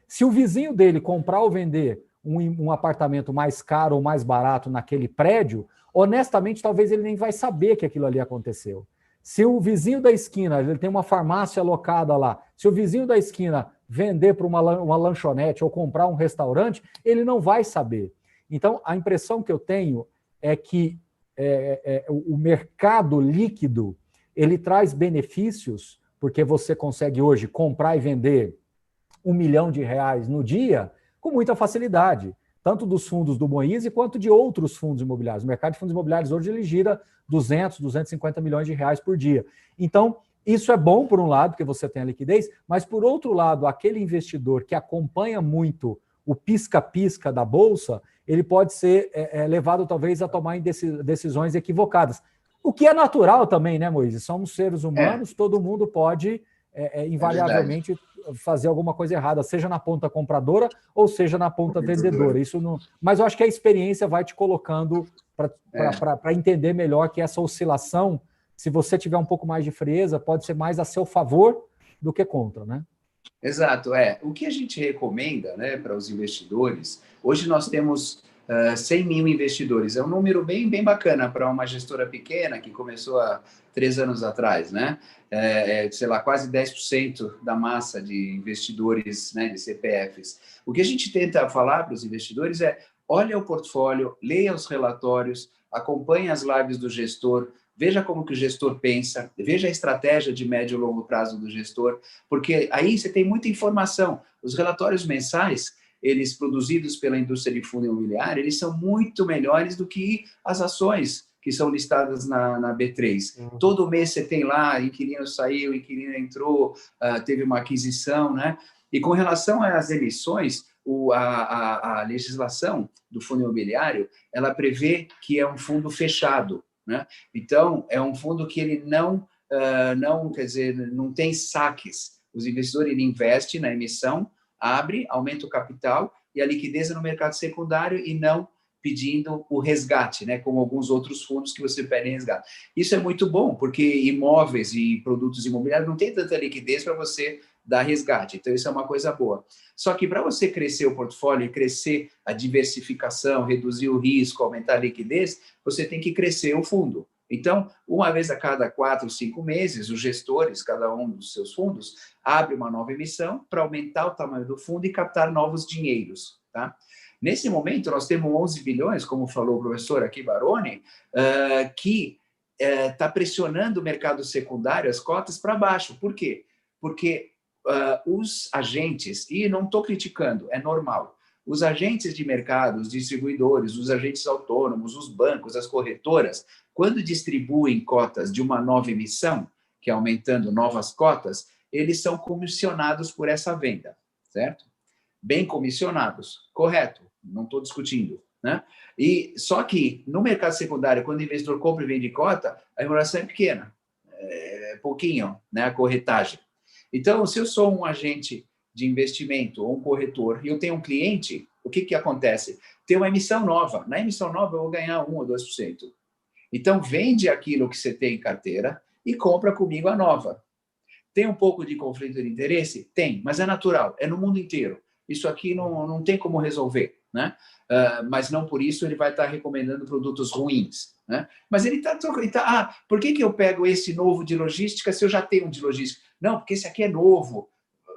B: Se o vizinho dele comprar ou vender um apartamento mais caro ou mais barato naquele prédio, honestamente, talvez ele nem vai saber que aquilo ali aconteceu. Se o vizinho da esquina, ele tem uma farmácia alocada lá, se o vizinho da esquina vender para uma lanchonete ou comprar um restaurante, ele não vai saber. Então, a impressão que eu tenho é que o mercado líquido, ele traz benefícios, porque você consegue hoje comprar e vender R$1 milhão no dia com muita facilidade, tanto dos fundos do Moise quanto de outros fundos imobiliários. O mercado de fundos imobiliários hoje ele gira 200, 250 milhões de reais por dia. Então, isso é bom por um lado, porque você tem a liquidez, mas por outro lado, aquele investidor que acompanha muito o pisca-pisca da Bolsa, ele pode ser levado talvez a tomar decisões equivocadas. O que é natural também, né, Moise? Somos seres humanos, todo mundo pode invariavelmente fazer alguma coisa errada, seja na ponta compradora ou seja na ponta vendedora. Isso não... Mas eu acho que a experiência vai te colocando para entender melhor que essa oscilação, se você tiver um pouco mais de frieza, pode ser mais a seu favor do que contra, né?
C: Exato, O que a gente recomenda, né, para os investidores, hoje nós temos 100 mil investidores, é um número bem bacana para uma gestora pequena que começou há 3 anos atrás, né? Sei lá, quase 10% da massa de investidores, né, de CPFs. O que a gente tenta falar para os investidores olha o portfólio, leia os relatórios, acompanhe as lives do gestor, veja como que o gestor pensa, veja a estratégia de médio e longo prazo do gestor, porque aí você tem muita informação. Os relatórios mensais, eles produzidos pela indústria de fundo imobiliário, eles são muito melhores do que as ações que são listadas na B3. Todo mês você tem lá, inquilino saiu, inquilino entrou, teve uma aquisição, né? E com relação às emissões, a legislação do fundo imobiliário, ela prevê que é um fundo fechado, né? Então, é um fundo que ele não, quer dizer, não tem saques. Os investidores ele investe na emissão, abre, aumenta o capital e a liquidez é no mercado secundário e não pedindo o resgate, né, como alguns outros fundos que você pede resgate. Isso é muito bom, porque imóveis e produtos imobiliários não tem tanta liquidez para você dar resgate. Então, isso é uma coisa boa. Só que para você crescer o portfólio, crescer a diversificação, reduzir o risco, aumentar a liquidez, você tem que crescer o fundo. Então, uma vez a cada 4, 5 meses, os gestores, cada um dos seus fundos, abre uma nova emissão para aumentar o tamanho do fundo e captar novos dinheiros, tá? Nesse momento, nós temos 11 bilhões, como falou o professor aqui, Baroni, que está pressionando o mercado secundário, as cotas, para baixo. Por quê? Porque os agentes, e não estou criticando, é normal, os agentes de mercado, os distribuidores, os agentes autônomos, os bancos, as corretoras, quando distribuem cotas de uma nova emissão, que é aumentando novas cotas, eles são comissionados por essa venda, certo? Bem comissionados, correto, não estou discutindo, né? E só que no mercado secundário, quando o investidor compra e vende cota, a remuneração é pequena, é pouquinho, né? A corretagem. Então, se eu sou um agente de investimento ou um corretor e eu tenho um cliente, o que acontece? Tem uma emissão nova. Na emissão nova, eu vou ganhar 1 ou 2%. Então, vende aquilo que você tem em carteira e compra comigo a nova. Tem um pouco de conflito de interesse? Tem, mas é natural, é no mundo inteiro. Isso aqui não tem como resolver, né? Mas não por isso ele vai estar recomendando produtos ruins, né? Mas ele está... por que eu pego esse novo de logística se eu já tenho um de logística? Não, porque esse aqui é novo,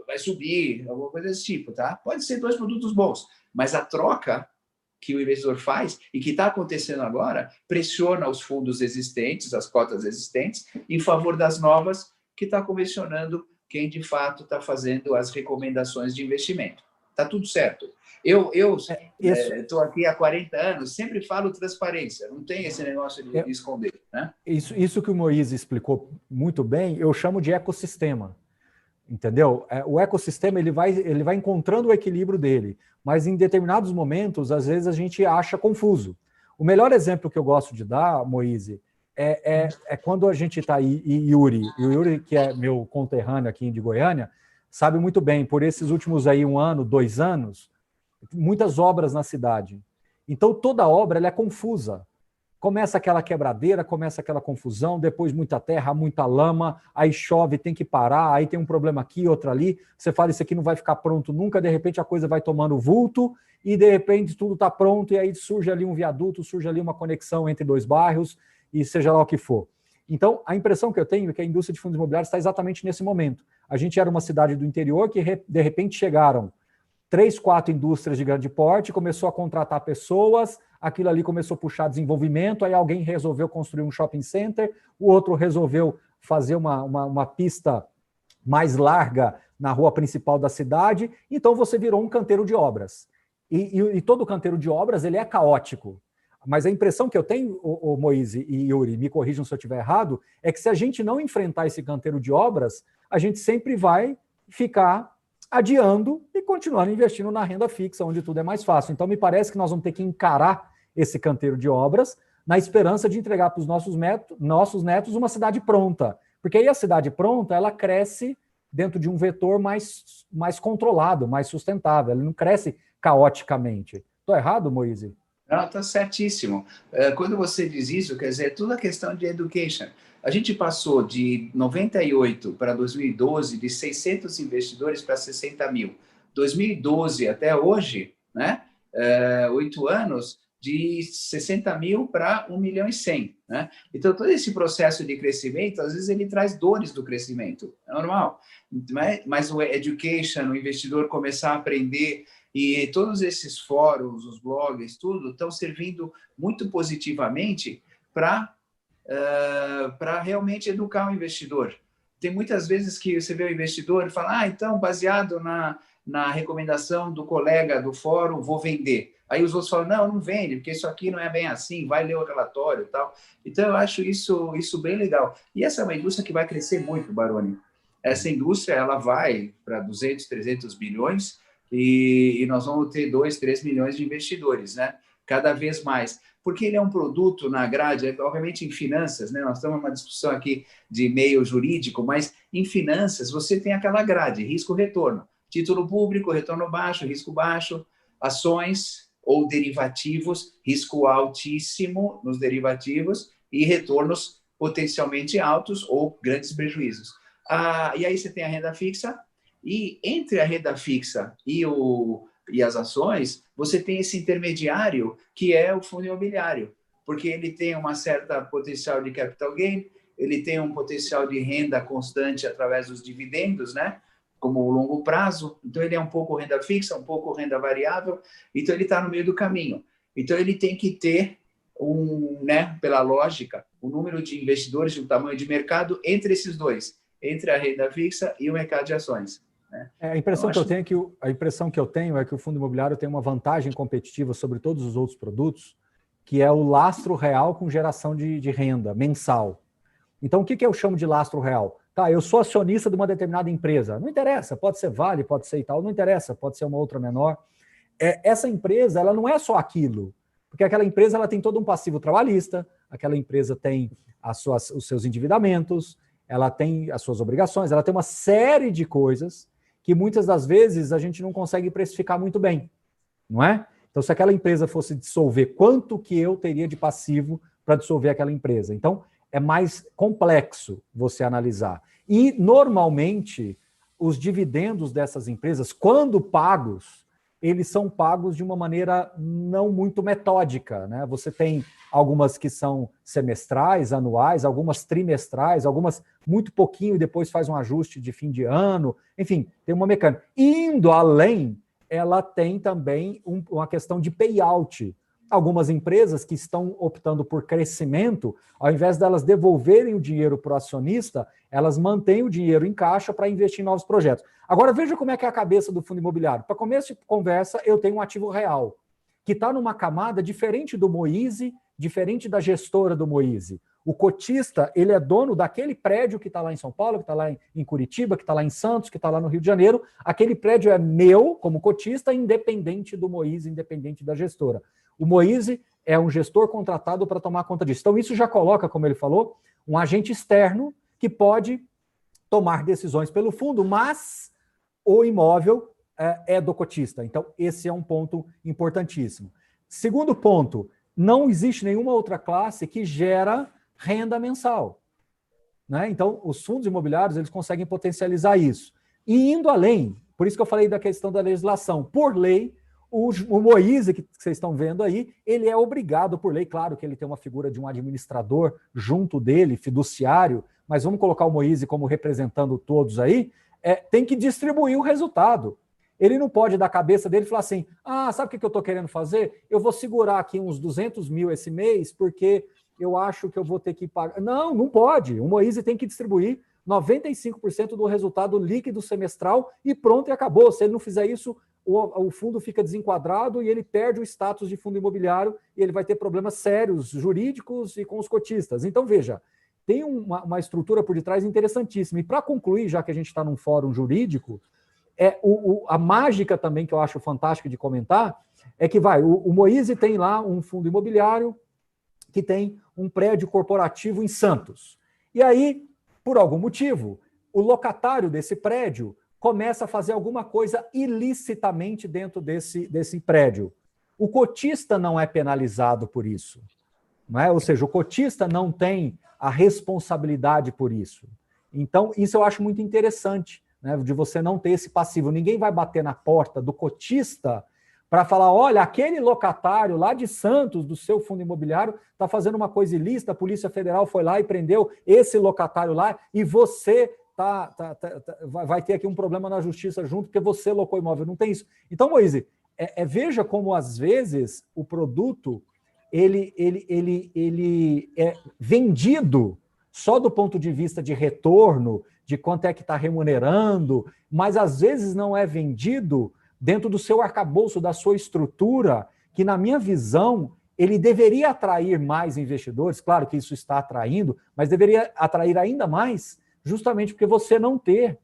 C: vai subir, alguma coisa desse tipo, tá? Pode ser 2 produtos bons, mas a troca que o investidor faz e que está acontecendo agora pressiona os fundos existentes, as cotas existentes, em favor das novas, que está comissionando quem de fato está fazendo as recomendações de investimento. Está tudo certo. Eu estou aqui há 40 anos, sempre falo transparência, não tem esse negócio de esconder, né?
B: Isso que o Moisés explicou muito bem, eu chamo de ecossistema. Entendeu? O ecossistema ele vai encontrando o equilíbrio dele, mas em determinados momentos, às vezes, a gente acha confuso. O melhor exemplo que eu gosto de dar, Moisés, é quando a gente está aí, e o Yuri, que é meu conterrâneo aqui de Goiânia, sabe muito bem, por esses últimos aí 1 ano, 2 anos, muitas obras na cidade. Então, toda obra ela é confusa. Começa aquela quebradeira, começa aquela confusão, depois muita terra, muita lama, aí chove, tem que parar, aí tem um problema aqui, outro ali, você fala, isso aqui não vai ficar pronto nunca, de repente a coisa vai tomando vulto, e de repente tudo está pronto, e aí surge ali um viaduto, surge ali uma conexão entre 2 bairros, e seja lá o que for. Então, a impressão que eu tenho é que a indústria de fundos imobiliários está exatamente nesse momento. A gente era uma cidade do interior que, de repente, chegaram 3, 4 indústrias de grande porte, começou a contratar pessoas, aquilo ali começou a puxar desenvolvimento, aí alguém resolveu construir um shopping center, o outro resolveu fazer uma pista mais larga na rua principal da cidade, então você virou um canteiro de obras. E todo canteiro de obras ele é caótico. Mas a impressão que eu tenho, o Moisés e Yuri, me corrijam se eu estiver errado, é que se a gente não enfrentar esse canteiro de obras, a gente sempre vai ficar adiando e continuando investindo na renda fixa, onde tudo é mais fácil. Então, me parece que nós vamos ter que encarar esse canteiro de obras na esperança de entregar para os nossos netos uma cidade pronta. Porque aí a cidade pronta, ela cresce dentro de um vetor mais controlado, mais sustentável. Ela não cresce caoticamente. Estou errado, Moisés?
C: Não, está certíssimo. Quando você diz isso, quer dizer, é toda questão de education. A gente passou de 98 para 2012, de 600 investidores para 60 mil. 2012 até hoje, né? 8 anos, de 60 mil para 1 milhão e 100. Né? Então, todo esse processo de crescimento, às vezes, ele traz dores do crescimento. É normal. Mas o education, o investidor começar a aprender, e todos esses fóruns, os blogs, tudo, estão servindo muito positivamente para realmente educar o investidor. Tem muitas vezes que você vê o investidor e fala, então, baseado na recomendação do colega do fórum, vou vender. Aí os outros falam, não vende, porque isso aqui não é bem assim, vai ler o relatório e tal. Então, eu acho isso bem legal. E essa é uma indústria que vai crescer muito, Baroni. Essa indústria ela vai para 200, 300 bilhões e nós vamos ter 2, 3 milhões de investidores, né? cada vez mais, porque ele é um produto na grade, obviamente em finanças, né? Nós estamos numa discussão aqui de meio jurídico, mas em finanças você tem aquela grade, risco-retorno, título público, retorno baixo, risco baixo, ações ou derivativos, risco altíssimo nos derivativos e retornos potencialmente altos ou grandes prejuízos. E aí você tem a renda fixa, e entre a renda fixa e as ações, você tem esse intermediário que é o fundo imobiliário, porque ele tem uma certa potencial de capital gain, ele tem um potencial de renda constante através dos dividendos, né? Como o longo prazo, então ele é um pouco renda fixa, um pouco renda variável, então ele está no meio do caminho. Então ele tem que ter né, pela lógica, o número de investidores de um tamanho de mercado entre esses dois, entre a renda fixa e o mercado de ações. Né?
B: A impressão que eu tenho é que o fundo imobiliário tem uma vantagem competitiva sobre todos os outros produtos, que é o lastro real com geração de renda mensal. Então, o que eu chamo de lastro real? Tá, eu sou acionista de uma determinada empresa. Não interessa, pode ser Vale, pode ser e tal, não interessa, pode ser uma outra menor. Essa empresa, ela não é só aquilo, porque aquela empresa ela tem todo um passivo trabalhista, aquela empresa tem os seus endividamentos, ela tem as suas obrigações, ela tem uma série de coisas que muitas das vezes a gente não consegue precificar muito bem, não é? Então, se aquela empresa fosse dissolver, quanto que eu teria de passivo para dissolver aquela empresa? Então, é mais complexo você analisar. E, normalmente, os dividendos dessas empresas, quando pagos, eles são pagos de uma maneira não muito metódica, né? Você tem algumas que são semestrais, anuais, algumas trimestrais, algumas muito pouquinho e depois faz um ajuste de fim de ano. Enfim, tem uma mecânica. Indo além, ela tem também uma questão de payout. Algumas empresas que estão optando por crescimento, ao invés delas devolverem o dinheiro para o acionista, elas mantêm o dinheiro em caixa para investir em novos projetos. Agora, veja como é que é a cabeça do fundo imobiliário. Para começo de conversa, eu tenho um ativo real, que está numa camada diferente do Moise, diferente da gestora do Moise. O cotista, ele é dono daquele prédio que está lá em São Paulo, que está lá em Curitiba, que está lá em Santos, que está lá no Rio de Janeiro. Aquele prédio é meu, como cotista, independente do Moise, independente da gestora. O Moise é um gestor contratado para tomar conta disso. Então, isso já coloca, como ele falou, um agente externo que pode tomar decisões pelo fundo, mas o imóvel é do cotista. Então, esse é um ponto importantíssimo. Segundo ponto, não existe nenhuma outra classe que gera renda mensal, né? Então, os fundos imobiliários eles conseguem potencializar isso. E indo além, por isso que eu falei da questão da legislação, por lei, o Moise, que vocês estão vendo aí, ele é obrigado por lei, claro que ele tem uma figura de um administrador junto dele, fiduciário, mas vamos colocar o Moise como representando todos aí, tem que distribuir o resultado. Ele não pode, da cabeça dele, falar assim, sabe o que eu estou querendo fazer? Eu vou segurar aqui uns 200 mil esse mês, porque eu acho que eu vou ter que pagar. Não, não pode. O Moise tem que distribuir 95% do resultado líquido semestral e pronto, e acabou. Se ele não fizer isso, o fundo fica desenquadrado e ele perde o status de fundo imobiliário e ele vai ter problemas sérios, jurídicos e com os cotistas. Então, veja, tem uma estrutura por detrás interessantíssima. E para concluir, já que a gente está num fórum jurídico, a mágica também que eu acho fantástica de comentar é que o Moise tem lá um fundo imobiliário que tem um prédio corporativo em Santos. E aí, por algum motivo, o locatário desse prédio começa a fazer alguma coisa ilicitamente dentro desse prédio. O cotista não é penalizado por isso, não é? Ou seja, o cotista não tem a responsabilidade por isso. Então, isso eu acho muito interessante, né, de você não ter esse passivo. Ninguém vai bater na porta do cotista para falar, olha, aquele locatário lá de Santos, do seu fundo imobiliário, está fazendo uma coisa ilícita, a Polícia Federal foi lá e prendeu esse locatário lá, e você vai ter aqui um problema na justiça junto, porque você locou imóvel. Não tem isso. Então, Moise, veja como, às vezes, o produto ele é vendido só do ponto de vista de retorno, de quanto é que está remunerando, mas, às vezes, não é vendido dentro do seu arcabouço, da sua estrutura, que, na minha visão, ele deveria atrair mais investidores. Claro que isso está atraindo, mas deveria atrair ainda mais, justamente porque você não tem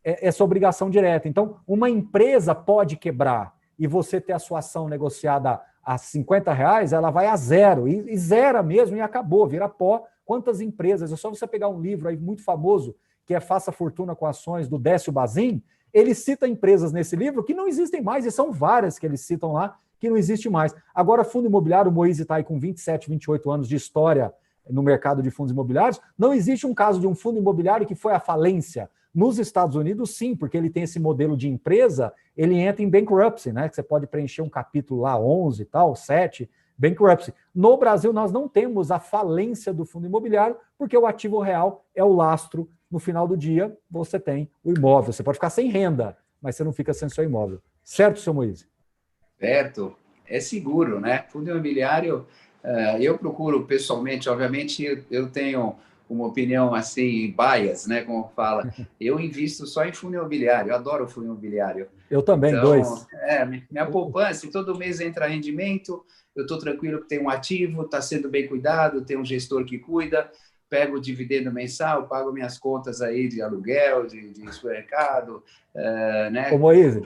B: essa obrigação direta. Então, uma empresa pode quebrar e você ter a sua ação negociada a R$50, ela vai a zero, e zera mesmo, e acabou, vira pó. Quantas empresas? É só você pegar um livro aí muito famoso, que é Faça Fortuna com Ações, do Décio Bazin. Ele cita empresas nesse livro que não existem mais, e são várias que eles citam lá, que não existe mais. Agora, fundo imobiliário, o Moise está aí com 27, 28 anos de história no mercado de fundos imobiliários. Não existe um caso de um fundo imobiliário que foi à falência. Nos Estados Unidos, sim, porque ele tem esse modelo de empresa, ele entra em bankruptcy, né? Que você pode preencher um capítulo lá, 11 e tal, 7, bankruptcy. No Brasil, nós não temos a falência do fundo imobiliário, porque o ativo real é o lastro. No final do dia, você tem o imóvel. Você pode ficar sem renda, mas você não fica sem seu imóvel. Certo, seu Moise?
C: Certo. É seguro, né? Fundo imobiliário, eu procuro pessoalmente, obviamente, eu tenho uma opinião assim, bias, né? Como fala. Eu invisto só em fundo imobiliário, eu adoro fundo imobiliário.
B: Eu também,
C: então,
B: dois.
C: Minha poupança, todo mês entra rendimento, eu estou tranquilo que tem um ativo, está sendo bem cuidado, tem um gestor que cuida, pego o dividendo mensal, pago minhas contas aí de aluguel, de supermercado, né?
B: Ô, Moise,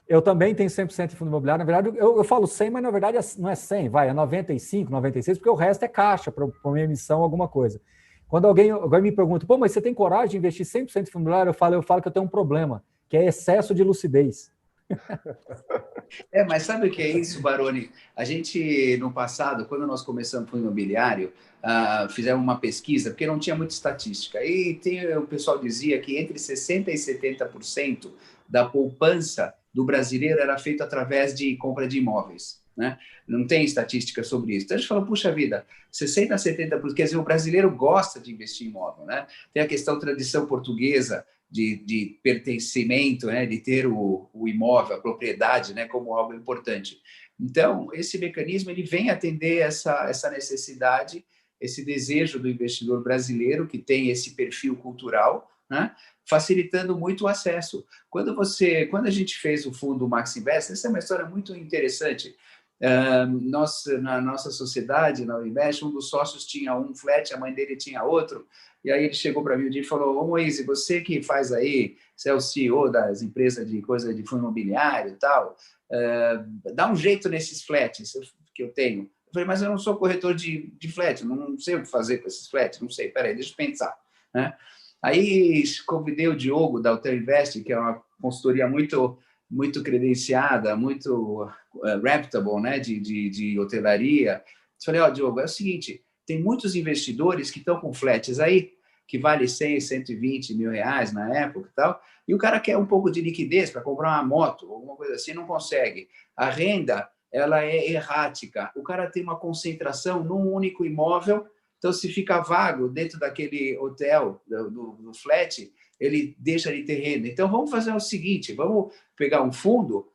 B: eu também tenho 100% de fundo imobiliário. Na verdade, eu falo 100, mas na verdade não é 100, é 95, 96, porque o resto é caixa para minha emissão, alguma coisa. Quando alguém me pergunta, pô, mas você tem coragem de investir 100% de fundo imobiliário? Eu falo que eu tenho um problema, que é excesso de lucidez.
C: Mas sabe o que é isso, Baroni? A gente, no passado, quando nós começamos com o imobiliário, fizemos uma pesquisa, porque não tinha muita estatística. E o pessoal dizia que entre 60% e 70% da poupança do brasileiro era feito através de compra de imóveis, né? Não tem estatística sobre isso. Então a gente falou, puxa vida, 60% a 70%, quer dizer, o brasileiro gosta de investir em imóvel, né? Tem a questão tradição portuguesa, de pertencimento, né, de ter o imóvel, a propriedade, né, como algo importante. Então, esse mecanismo ele vem atender essa necessidade, esse desejo do investidor brasileiro, que tem esse perfil cultural, né, facilitando muito o acesso. Quando a gente fez o fundo Max Invest, essa é uma história muito interessante. Na nossa sociedade, na Unimed, um dos sócios tinha um flat, a mãe dele tinha outro, e aí ele chegou para mim um dia e falou, ô Moise, você que faz aí, você é o CEO das empresas de coisa de fundo imobiliário e tal, dá um jeito nesses flats que eu tenho. Eu falei, mas eu não sou corretor de flat, não sei o que fazer com esses flats, não sei, peraí, deixa eu pensar, né? Aí convidei o Diogo da Hotel Invest, que é uma consultoria muito credenciada, muito reputable, né, de hotelaria. Falei, Diogo, é o seguinte, tem muitos investidores que estão com flats aí, que vale 100, 120 mil reais na época e tal, e o cara quer um pouco de liquidez para comprar uma moto, alguma coisa assim, não consegue. A renda, ela é errática. O cara tem uma concentração num único imóvel, então, se fica vago dentro daquele hotel, do flat, ele deixa de ter renda. Então, vamos fazer o seguinte, vamos pegar um fundo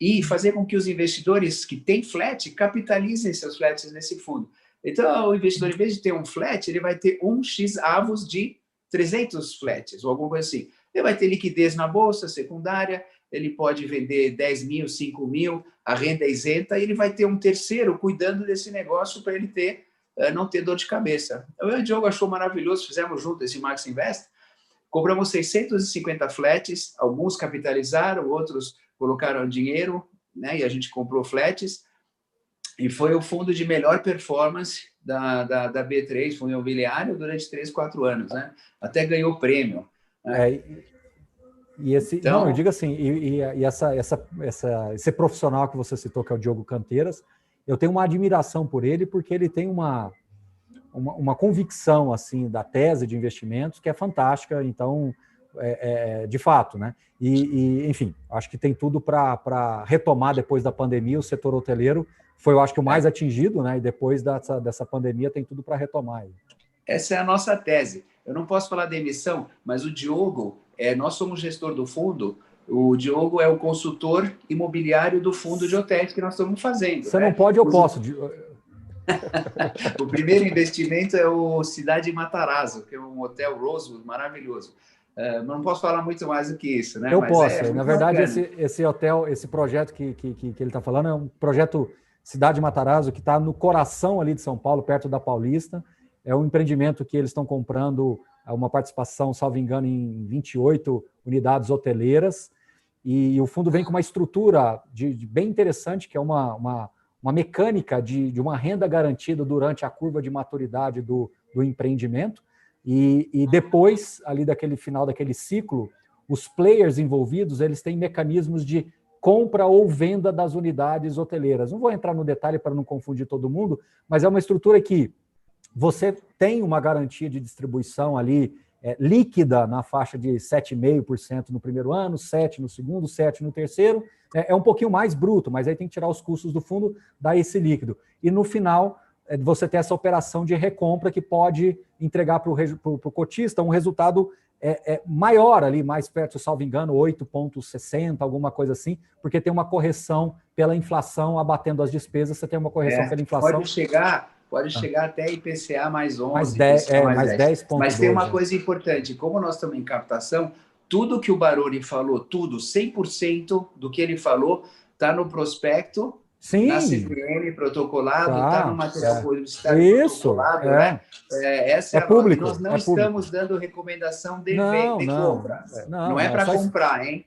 C: e fazer com que os investidores que têm flat capitalizem seus flats nesse fundo. Então, o investidor, em vez de ter um flat, ele vai ter um X avos de 300 flats, ou alguma coisa assim. Ele vai ter liquidez na bolsa secundária, ele pode vender 10 mil, 5 mil, a renda é isenta, e ele vai ter um terceiro cuidando desse negócio para ele não ter dor de cabeça. Eu e o Diogo achou maravilhoso, fizemos junto esse Max Invest, compramos 650 flats, alguns capitalizaram, outros colocaram dinheiro, né, e a gente comprou flats, e foi o fundo de melhor performance da B3, fundo imobiliário, durante 3, 4 anos, né? Até ganhou prêmio. Né?
B: Não, eu digo assim, esse profissional que você citou, que é o Diogo Canteiras, eu tenho uma admiração por ele, porque ele tem uma convicção assim da tese de investimentos que é fantástica, então, de fato, né? Enfim, acho que tem tudo para retomar depois da pandemia. O setor hoteleiro foi, eu acho que o mais atingido, né? E depois dessa pandemia tem tudo para retomar.
C: Essa é a nossa tese. Eu não posso falar da emissão, mas o Diogo, nós somos gestor do fundo, o Diogo é o consultor imobiliário do fundo de hotéis que nós estamos fazendo.
B: Você não pode, eu posso.
C: O primeiro investimento é o Cidade Matarazzo, que é um hotel Rosewood maravilhoso. Não posso falar muito mais do que isso, né?
B: Eu posso. Na verdade, esse hotel, esse projeto que ele está falando é um projeto Cidade Matarazzo, que está no coração ali de São Paulo, perto da Paulista. É um empreendimento que eles estão comprando uma participação, salvo engano, em 28 unidades hoteleiras. E o fundo vem com uma estrutura bem interessante, que é uma uma mecânica de uma renda garantida durante a curva de maturidade do empreendimento, e depois, ali daquele final daquele ciclo, os players envolvidos, eles têm mecanismos de compra ou venda das unidades hoteleiras. Não vou entrar no detalhe para não confundir todo mundo, mas é uma estrutura que você tem uma garantia de distribuição ali líquida na faixa de 7,5% no primeiro ano, 7% no segundo, 7% no terceiro. É um pouquinho mais bruto, mas aí tem que tirar os custos do fundo, dar esse líquido. E no final, você tem essa operação de recompra que pode entregar para o cotista um resultado maior ali, mais perto, salvo engano, 8,60, alguma coisa assim, porque tem uma correção pela inflação abatendo as despesas, você tem uma correção pela inflação.
C: Pode chegar até IPCA mais 11,
B: mais 10,
C: IPCA
B: mais 10.
C: Mas tem uma coisa importante, como nós estamos em captação, tudo que o Baroni falou, 100% do que ele falou está no prospecto,
B: sim,
C: na CPM protocolado, está no material publicitário protocolado, né? Essa é
B: público.
C: Nós não estamos dando recomendação de compra. Não é para comprar, hein?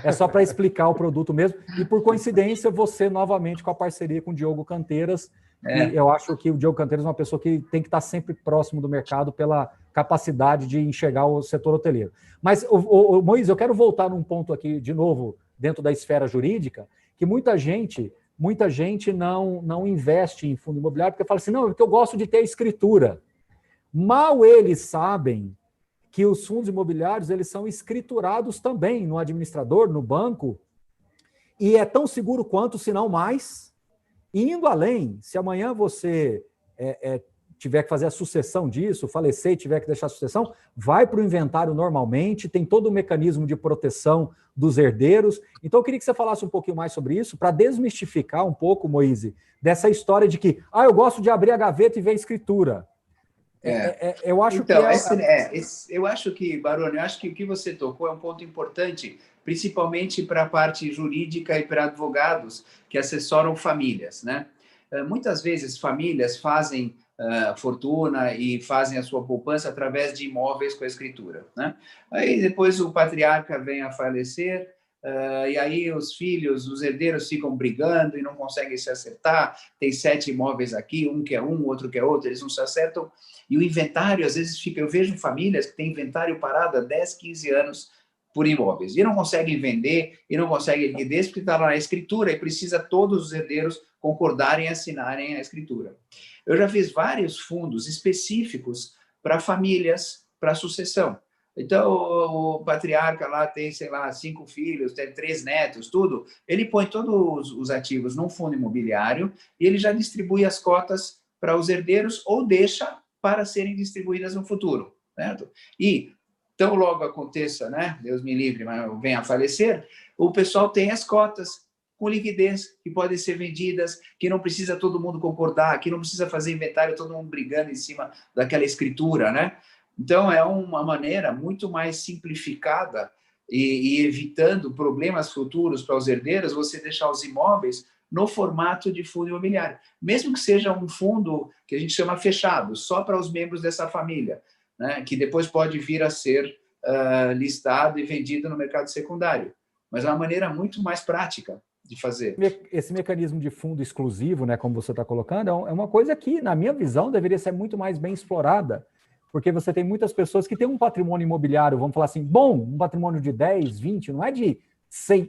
B: É só para explicar o produto mesmo. E por coincidência, você novamente com a parceria com o Diogo Canteiras. E eu acho que o Diogo Canteiras é uma pessoa que tem que estar sempre próximo do mercado pela capacidade de enxergar o setor hoteleiro. Mas, Moisés, eu quero voltar num ponto aqui, de novo, dentro da esfera jurídica, que muita gente não investe em fundo imobiliário porque fala assim, não, porque eu gosto de ter escritura. Mal eles sabem que os fundos imobiliários eles são escriturados também no administrador, no banco, e é tão seguro quanto, se não mais. Indo além, se amanhã você tiver que fazer a sucessão disso, falecer e tiver que deixar a sucessão, vai para o inventário normalmente, tem todo o mecanismo de proteção dos herdeiros. Então, eu queria que você falasse um pouquinho mais sobre isso, para desmistificar um pouco, Moise, dessa história de que, eu gosto de abrir a gaveta e ver a escritura. Eu acho
C: eu acho que, Baroni, eu acho que o que você tocou é um ponto importante, principalmente para a parte jurídica e para advogados que assessoram famílias, né? Muitas vezes famílias fazem fortuna e fazem a sua poupança através de imóveis com a escritura, né? Aí depois o patriarca vem a falecer, e aí os filhos, os herdeiros ficam brigando e não conseguem se acertar, tem 7 imóveis aqui, um que é um, outro que é outro, eles não se acertam, e o inventário às vezes fica, eu vejo famílias que têm inventário parado há 10, 15 anos por imóveis, e não conseguem vender, e não conseguem liquidez, porque está lá na escritura, e precisa todos os herdeiros concordarem e assinarem a escritura. Eu já fiz vários fundos específicos para famílias, para sucessão. Então, o patriarca lá tem, 5 filhos, tem 3 netos, tudo. Ele põe todos os ativos num fundo imobiliário e ele já distribui as cotas para os herdeiros ou deixa para serem distribuídas no futuro, certo? E, tão logo aconteça, né, Deus me livre, mas venha a falecer, o pessoal tem as cotas com liquidez, que podem ser vendidas, que não precisa todo mundo concordar, que não precisa fazer inventário, todo mundo brigando em cima daquela escritura, né? Então, é uma maneira muito mais simplificada e evitando problemas futuros para os herdeiros, você deixar os imóveis no formato de fundo imobiliário. Mesmo que seja um fundo que a gente chama fechado, só para os membros dessa família, né, que depois pode vir a ser listado e vendido no mercado secundário. Mas é uma maneira muito mais prática de fazer.
B: Esse mecanismo de fundo exclusivo, né, como você está colocando, é uma coisa que, na minha visão, deveria ser muito mais bem explorada, porque você tem muitas pessoas que têm um patrimônio imobiliário, vamos falar assim, bom, um patrimônio de 10, 20, não é de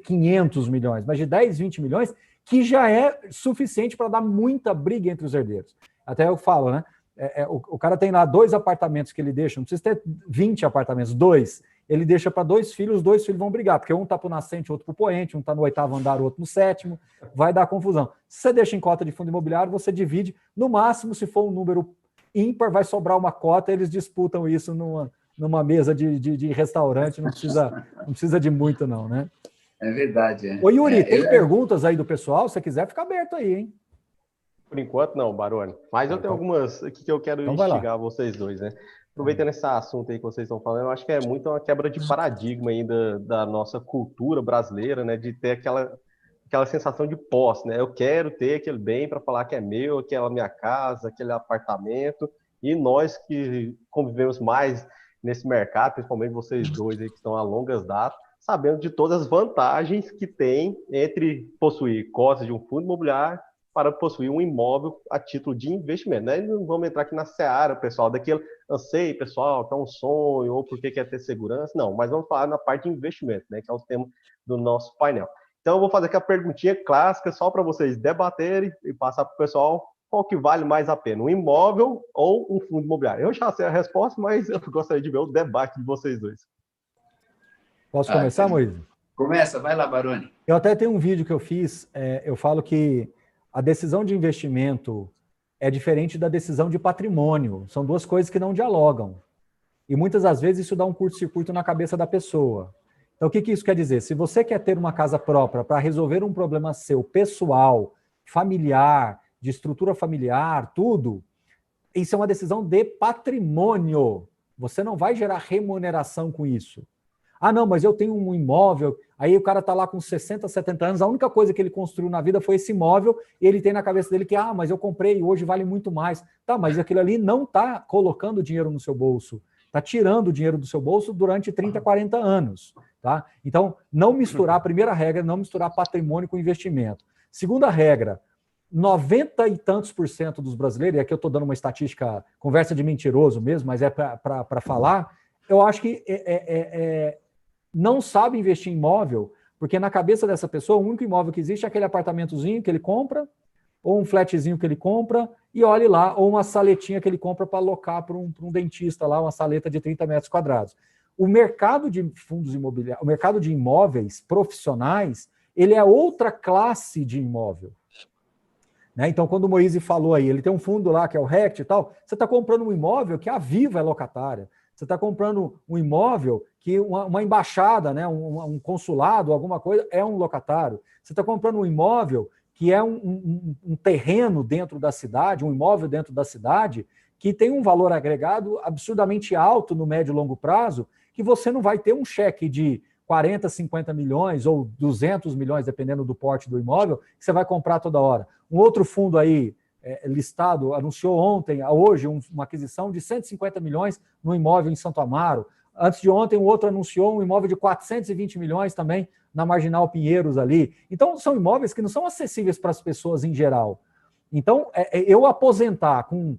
B: 500 milhões, mas de 10, 20 milhões, que já é suficiente para dar muita briga entre os herdeiros. Até eu falo, né? O cara tem lá 2 apartamentos que ele deixa, não precisa ter 20 apartamentos, 2. Ele deixa para 2 filhos, os 2 filhos vão brigar, porque um está para o nascente, outro para o poente, um está no 8º andar, o outro no 7º, vai dar confusão. Se você deixa em cota de fundo imobiliário, você divide, no máximo, se for um número ímpar, vai sobrar uma cota, eles disputam isso numa mesa de restaurante, não precisa de muito não, né?
C: É verdade.
B: Ô Yuri, tem perguntas aí do pessoal? Se você quiser, fica aberto aí, hein?
A: Por enquanto, não, Baroni. Mas eu tenho algumas aqui que eu quero instigar vocês dois, né? Aproveitando esse assunto aí que vocês estão falando, eu acho que é muito uma quebra de paradigma ainda da nossa cultura brasileira, né? De ter aquela sensação de posse, né? Eu quero ter aquele bem para falar que é meu, aquela minha casa, aquele apartamento. E nós que convivemos mais nesse mercado, principalmente vocês dois aí que estão há longas datas, sabendo de todas as vantagens que tem entre possuir cotas de um fundo imobiliário para possuir um imóvel a título de investimento, né? Não vamos entrar aqui na seara, pessoal, daquele anseio, pessoal, que é um sonho, ou porque quer ter segurança, não, mas vamos falar na parte de investimento, né? Que é o tema do nosso painel. Então, eu vou fazer aqui a perguntinha clássica, só para vocês debaterem e passar para o pessoal qual que vale mais a pena, um imóvel ou um fundo imobiliário. Eu já sei a resposta, mas eu gostaria de ver o debate de vocês dois.
B: Posso começar, Moisés?
C: Começa, vai lá, Baroni.
B: Eu até tenho um vídeo que eu fiz, eu falo que a decisão de investimento é diferente da decisão de patrimônio. São duas coisas que não dialogam. E muitas das vezes isso dá um curto-circuito na cabeça da pessoa. Então, o que isso quer dizer? Se você quer ter uma casa própria para resolver um problema seu, pessoal, familiar, de estrutura familiar, tudo, isso é uma decisão de patrimônio. Você não vai gerar remuneração com isso. Ah, não, mas eu tenho um imóvel, aí o cara está lá com 60, 70 anos, a única coisa que ele construiu na vida foi esse imóvel, e ele tem na cabeça dele que, mas eu comprei, hoje vale muito mais. Tá, mas aquilo ali não está colocando dinheiro no seu bolso, está tirando o dinheiro do seu bolso durante 30, 40 anos. Tá? Então, não misturar, a primeira regra, não misturar patrimônio com investimento. Segunda regra, 90 e tantos % dos brasileiros, e aqui eu estou dando uma estatística, conversa de mentiroso mesmo, mas é para falar, eu acho que não sabe investir em imóvel, porque na cabeça dessa pessoa, o único imóvel que existe é aquele apartamentozinho que ele compra, ou um flatzinho que ele compra, e olhe lá, ou uma saletinha que ele compra para alocar para um dentista lá, uma saleta de 30 metros quadrados. O mercado de fundos imobiliários, o mercado de imóveis profissionais, ele é outra classe de imóvel. Né? Então, quando o Moise falou aí, ele tem um fundo lá que é o RECT e tal, você está comprando um imóvel que a Viva é locatária. Você está comprando um imóvel que uma embaixada, né, um consulado, alguma coisa, é um locatário. Você está comprando um imóvel que é um terreno dentro da cidade, um imóvel dentro da cidade, que tem um valor agregado absurdamente alto no médio e longo prazo, que você não vai ter um cheque de 40, 50 milhões ou 200 milhões, dependendo do porte do imóvel, que você vai comprar toda hora. Um outro fundo aí, listado, anunciou hoje, uma aquisição de 150 milhões no imóvel em Santo Amaro. Antes de ontem, o outro anunciou um imóvel de 420 milhões também na Marginal Pinheiros ali. Então, são imóveis que não são acessíveis para as pessoas em geral. Então, eu aposentar com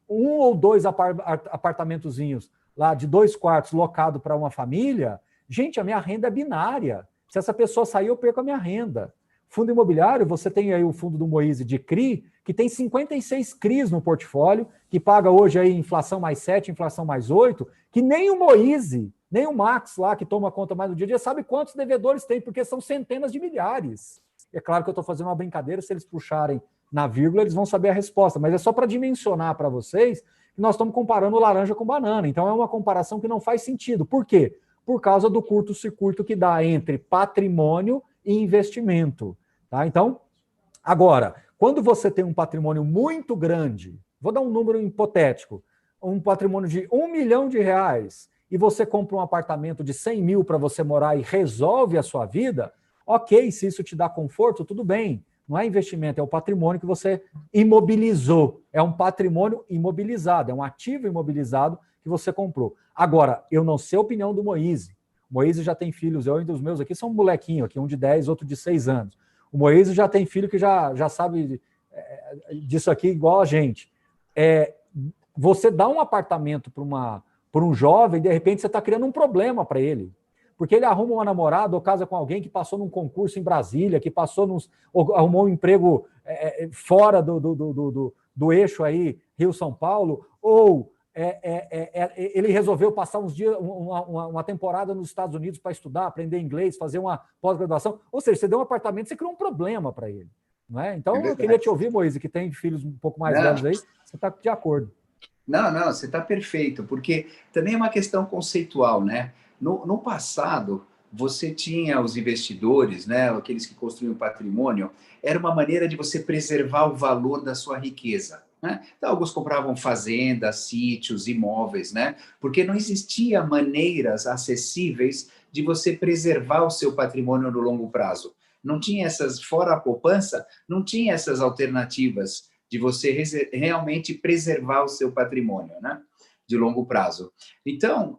B: um ou dois apartamentozinhos lá de 2 quartos locado para uma família, gente, a minha renda é binária. Se essa pessoa sair, eu perco a minha renda. Fundo imobiliário, você tem aí o fundo do Moise de CRI, que tem 56 CRIs no portfólio, que paga hoje aí inflação mais 7, inflação mais 8, que nem o Moise, nem o Max lá, que toma conta mais do dia a dia, sabe quantos devedores tem, porque são centenas de milhares. É claro que eu estou fazendo uma brincadeira, se eles puxarem na vírgula, eles vão saber a resposta, mas é só para dimensionar para vocês que nós estamos comparando laranja com banana. Então é uma comparação que não faz sentido. Por quê? Por causa do curto-circuito que dá entre patrimônio e investimento. Tá? Então, agora, quando você tem um patrimônio muito grande, vou dar um número hipotético, um patrimônio de R$1 milhão, e você compra um apartamento de 100 mil para você morar e resolve a sua vida, ok, se isso te dá conforto, tudo bem. Não é investimento, é o patrimônio que você imobilizou. É um patrimônio imobilizado, é um ativo imobilizado que você comprou. Agora, eu não sei a opinião do Moise. O Moise já tem filhos, eu e os meus aqui são um molequinho, aqui, um de 10, outro de 6 anos. O Moise já tem filho que já sabe disso aqui igual a gente. Você dá um apartamento para um jovem, de repente você está criando um problema para ele. Porque ele arruma uma namorada ou casa com alguém que passou num concurso em Brasília, que ou arrumou um emprego fora do eixo aí, Rio-São Paulo, ou ele resolveu passar uns dias, uma temporada nos Estados Unidos para estudar, aprender inglês, fazer uma pós-graduação. Ou seja, você deu um apartamento, você criou um problema para ele. Não é? Então, eu queria te ouvir, Moise, que tem filhos um pouco mais velhos aí, você está de acordo.
C: Não, você está perfeito, porque também é uma questão conceitual, né? No passado, você tinha os investidores, né, aqueles que construíam patrimônio, era uma maneira de você preservar o valor da sua riqueza. Né? Então, alguns compravam fazendas, sítios, imóveis, né? Porque não existia maneiras acessíveis de você preservar o seu patrimônio no longo prazo. Não tinha fora a poupança, não tinha essas alternativas de você realmente preservar o seu patrimônio, né? De longo prazo. Então,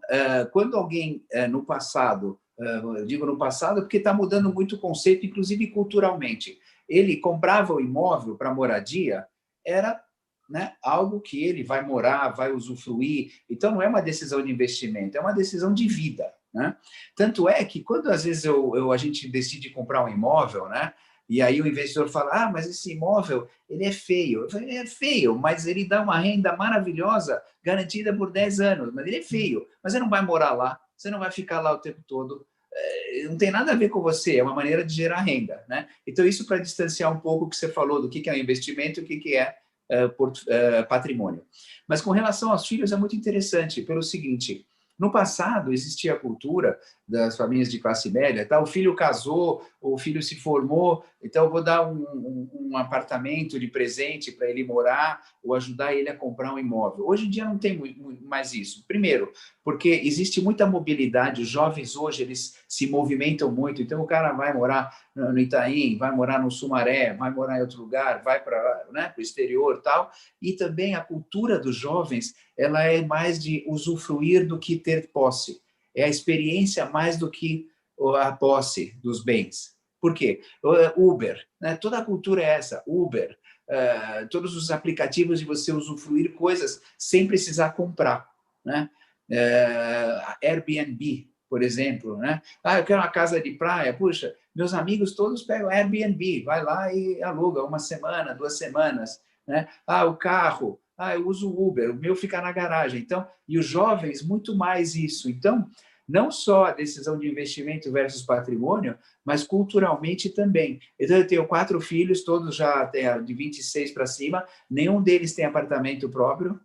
C: quando alguém, no passado, eu digo no passado porque está mudando muito o conceito, inclusive culturalmente, ele comprava o imóvel para moradia, era, né, algo que ele vai morar, vai usufruir. Então, não é uma decisão de investimento, é uma decisão de vida, né? Tanto é que, quando às vezes a gente decide comprar um imóvel, né, e aí o investidor fala, ah, mas esse imóvel, ele é feio. Eu falei, é feio, mas ele dá uma renda maravilhosa, garantida por 10 anos. Mas ele é feio, mas você não vai morar lá, você não vai ficar lá o tempo todo. Não tem nada a ver com você, é uma maneira de gerar renda, né? Então, isso para distanciar um pouco o que você falou do que é investimento e o que é patrimônio. Mas com relação aos filhos é muito interessante, pelo seguinte, no passado existia a cultura das famílias de classe média, tá? O filho casou, o filho se formou, então eu vou dar um apartamento de presente para ele morar ou ajudar ele a comprar um imóvel. Hoje em dia não tem mais isso. Primeiro, porque existe muita mobilidade, os jovens hoje eles se movimentam muito, então o cara vai morar no Itaim, vai morar no Sumaré, vai morar em outro lugar, vai para, né, o exterior, tal. E também a cultura dos jovens, ela é mais de usufruir do que ter posse. É a experiência mais do que a posse dos bens. Por quê? Uber, né? Toda a cultura é essa, Uber, todos os aplicativos de você usufruir coisas sem precisar comprar, né? Airbnb, por exemplo, né? Ah, eu quero uma casa de praia, puxa, meus amigos todos pegam Airbnb, vai lá e aluga uma semana, 2 semanas, né? Ah, o carro, ah, eu uso Uber, o meu fica na garagem. Então, e os jovens, muito mais isso. Então, não só a decisão de investimento versus patrimônio, mas culturalmente também. Então, eu tenho 4 filhos, todos já têm de 26 para cima, nenhum deles tem apartamento próprio,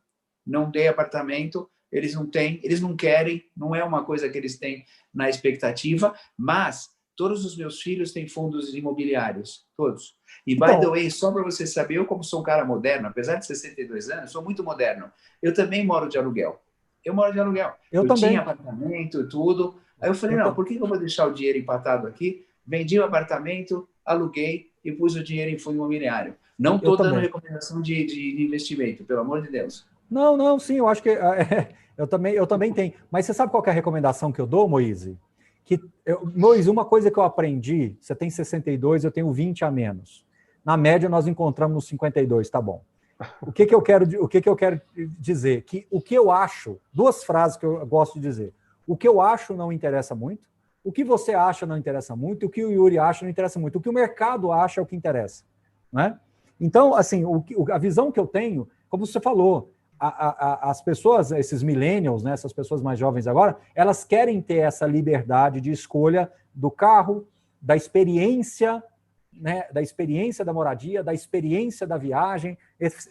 C: não tem apartamento, eles não têm, eles não querem, não é uma coisa que eles têm na expectativa, mas todos os meus filhos têm fundos imobiliários, todos. E, by the way, só para você saber, eu como sou um cara moderno, apesar de 62 anos, sou muito moderno, eu também moro de aluguel. Eu moro de aluguel.
B: Eu
C: Eu
B: também.
C: tinha apartamento e tudo. Aí eu falei, não, por que eu vou deixar o dinheiro empatado aqui? Vendi o apartamento, aluguei e pus o dinheiro em fundo imobiliário. Não estou dando recomendação de investimento, pelo amor de Deus.
B: Não, não, sim, eu acho que eu também tenho. Mas você sabe qual que é a recomendação que eu dou, Moise? Moise, uma coisa que eu aprendi, você tem 62, eu tenho 20 a menos. Na média, nós encontramos nos 52, tá bom. O que eu quero dizer? Que o que eu acho, 2 frases que eu gosto de dizer. O que eu acho não interessa muito, o que você acha não interessa muito, o que o Yuri acha não interessa muito, o que o mercado acha é o que interessa. Né? Então, assim, a visão que eu tenho, como você falou, as pessoas, esses millennials, né, essas pessoas mais jovens agora, elas querem ter essa liberdade de escolha do carro, da experiência, né, da experiência da moradia, da experiência da viagem.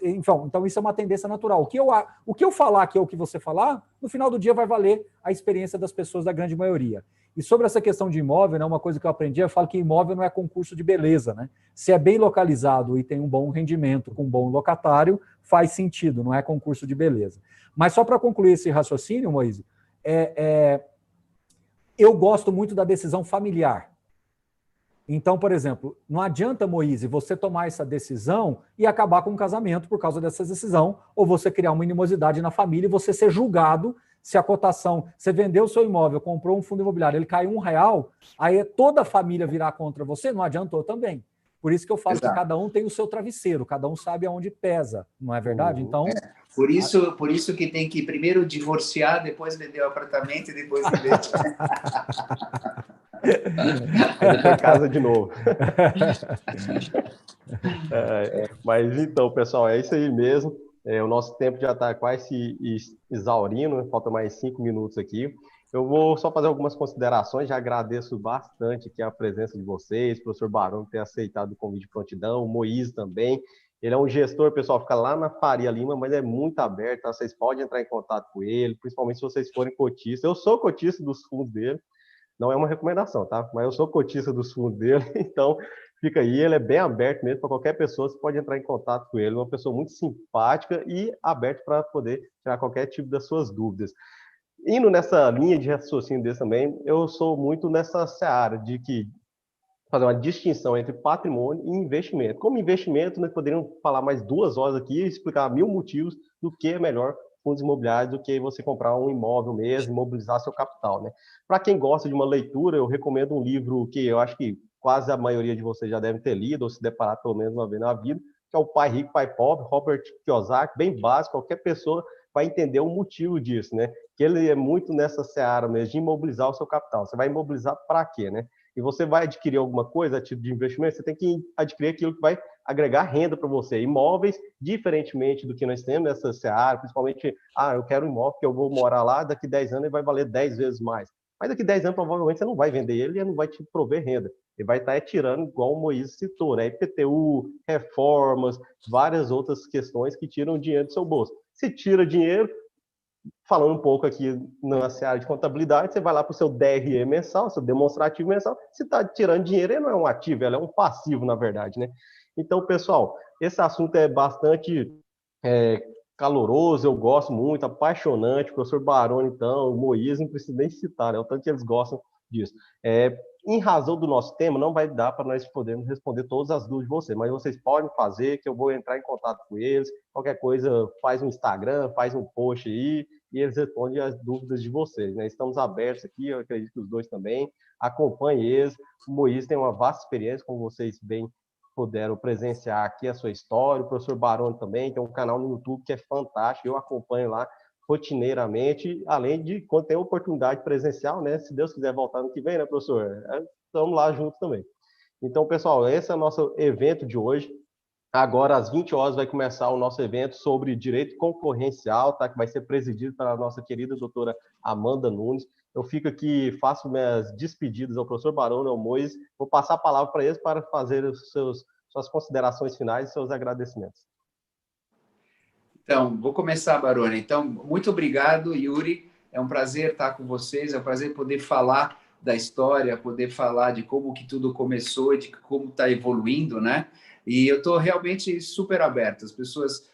B: Então, isso é uma tendência natural. O que eu falar que é o que você falar, no final do dia vai valer a experiência das pessoas da grande maioria. E sobre essa questão de imóvel, né, uma coisa que eu aprendi, eu falo que imóvel não é concurso de beleza. Né? Se é bem localizado e tem um bom rendimento com um bom locatário, faz sentido, não é concurso de beleza. Mas só para concluir esse raciocínio, Moise, eu gosto muito da decisão familiar. Então, por exemplo, não adianta, Moise, você tomar essa decisão e acabar com um casamento por causa dessa decisão, ou você criar uma animosidade na família e você ser julgado se a cotação, você vendeu o seu imóvel, comprou um fundo imobiliário, ele caiu R$1, aí toda a família virar contra você, não adiantou também. Por isso que eu falo que cada um tem o seu travesseiro, cada um sabe aonde pesa, não é verdade? Então,
C: por isso que tem que primeiro divorciar, depois vender o apartamento e depois vender.
A: Aí depois casa de novo. Mas então, pessoal, é isso aí mesmo. O nosso tempo já está quase se exaurindo, falta mais 5 minutos aqui. Eu vou só fazer algumas considerações, já agradeço bastante aqui a presença de vocês, professor Barão ter aceitado o convite de prontidão, o Moise também. Ele é um gestor, pessoal, fica lá na Faria Lima, mas é muito aberto, tá? Vocês podem entrar em contato com ele, principalmente se vocês forem cotistas. Eu sou cotista dos fundos dele, não é uma recomendação, tá? Mas eu sou cotista dos fundos dele, então fica aí, ele é bem aberto mesmo para qualquer pessoa, você pode entrar em contato com ele, uma pessoa muito simpática e aberto para poder tirar qualquer tipo das suas dúvidas. Indo nessa linha de raciocínio desse também, eu sou muito nessa seara de que fazer uma distinção entre patrimônio e investimento. Como investimento, nós poderíamos falar mais 2 horas aqui e explicar 1000 motivos do que é melhor fundos imobiliários do que você comprar um imóvel mesmo, imobilizar seu capital, né? Para quem gosta de uma leitura, eu recomendo um livro que eu acho que quase a maioria de vocês já devem ter lido ou se deparado pelo menos uma vez na vida, que é o Pai Rico, Pai Pobre, Robert Kiyosaki, bem básico, qualquer pessoa vai entender o motivo disso, né? Que ele é muito nessa seara mesmo de imobilizar o seu capital. Você vai imobilizar para quê, né? E você vai adquirir alguma coisa, tipo de investimento, você tem que adquirir aquilo que vai agregar renda para você. Imóveis, diferentemente do que nós temos nessa seara, principalmente, eu quero um imóvel que eu vou morar lá, daqui 10 anos ele vai valer 10 vezes mais. Mas daqui 10 anos, provavelmente, você não vai vender ele e ele não vai te prover renda. Ele vai estar tirando, igual o Moisés citou, né? IPTU, reformas, várias outras questões que tiram dinheiro do seu bolso. Se tira dinheiro, falando um pouco aqui na área de contabilidade, você vai lá para o seu DRE mensal, seu demonstrativo mensal, se está tirando dinheiro, ele não é um ativo, ele é um passivo, na verdade, né? Então, pessoal, esse assunto é bastante caloroso, eu gosto muito, apaixonante, o professor Baroni, então, o Moisés, não precisa nem citar, né? O tanto que eles gostam disso. Em razão do nosso tema, não vai dar para nós podermos responder todas as dúvidas de vocês, mas vocês podem fazer, que eu vou entrar em contato com eles, qualquer coisa, faz um Instagram, faz um post aí, e eles respondem as dúvidas de vocês, né? Estamos abertos aqui, eu acredito que os dois também, acompanhem eles, o Moisés tem uma vasta experiência, como vocês bem puderam presenciar aqui a sua história, o professor Baroni também tem um canal no YouTube que é fantástico, eu acompanho lá rotineiramente, além de quando tem oportunidade presencial, né? Se Deus quiser voltar no que vem, né, professor? Estamos lá juntos também. Então, pessoal, esse é o nosso evento de hoje. Agora, às 20 horas, vai começar o nosso evento sobre direito concorrencial, tá? Que vai ser presidido pela nossa querida doutora Amanda Nunes. Eu fico aqui, faço minhas despedidas ao professor Baroni, ao Moisés. Vou passar a palavra para eles para fazer suas considerações finais e seus agradecimentos.
C: Então, vou começar, Baroni. Então, muito obrigado, Yuri. É um prazer estar com vocês, é um prazer poder falar da história, poder falar de como que tudo começou e de como está evoluindo, né? E eu estou realmente super aberto. As pessoas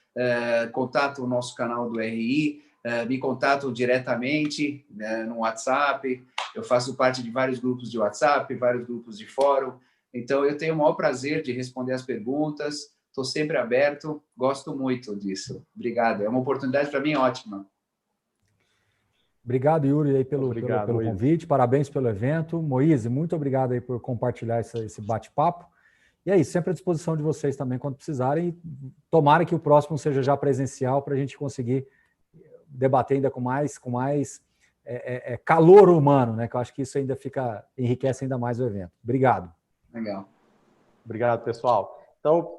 C: contatam o nosso canal do RI, me contatam diretamente no WhatsApp. Eu faço parte de vários grupos de WhatsApp, vários grupos de fórum. Então, eu tenho o maior prazer de responder as perguntas. Estou sempre aberto, gosto muito disso. Obrigado, é uma oportunidade para mim ótima.
B: Obrigado, Yuri, aí pelo convite, parabéns pelo evento. Moisés, muito obrigado aí por compartilhar esse bate-papo. E é isso, sempre à disposição de vocês também quando precisarem. Tomara que o próximo seja já presencial para a gente conseguir debater ainda com mais calor humano, né? Que eu acho que isso ainda enriquece ainda mais o evento. Obrigado.
C: Legal.
A: Obrigado, pessoal. Então,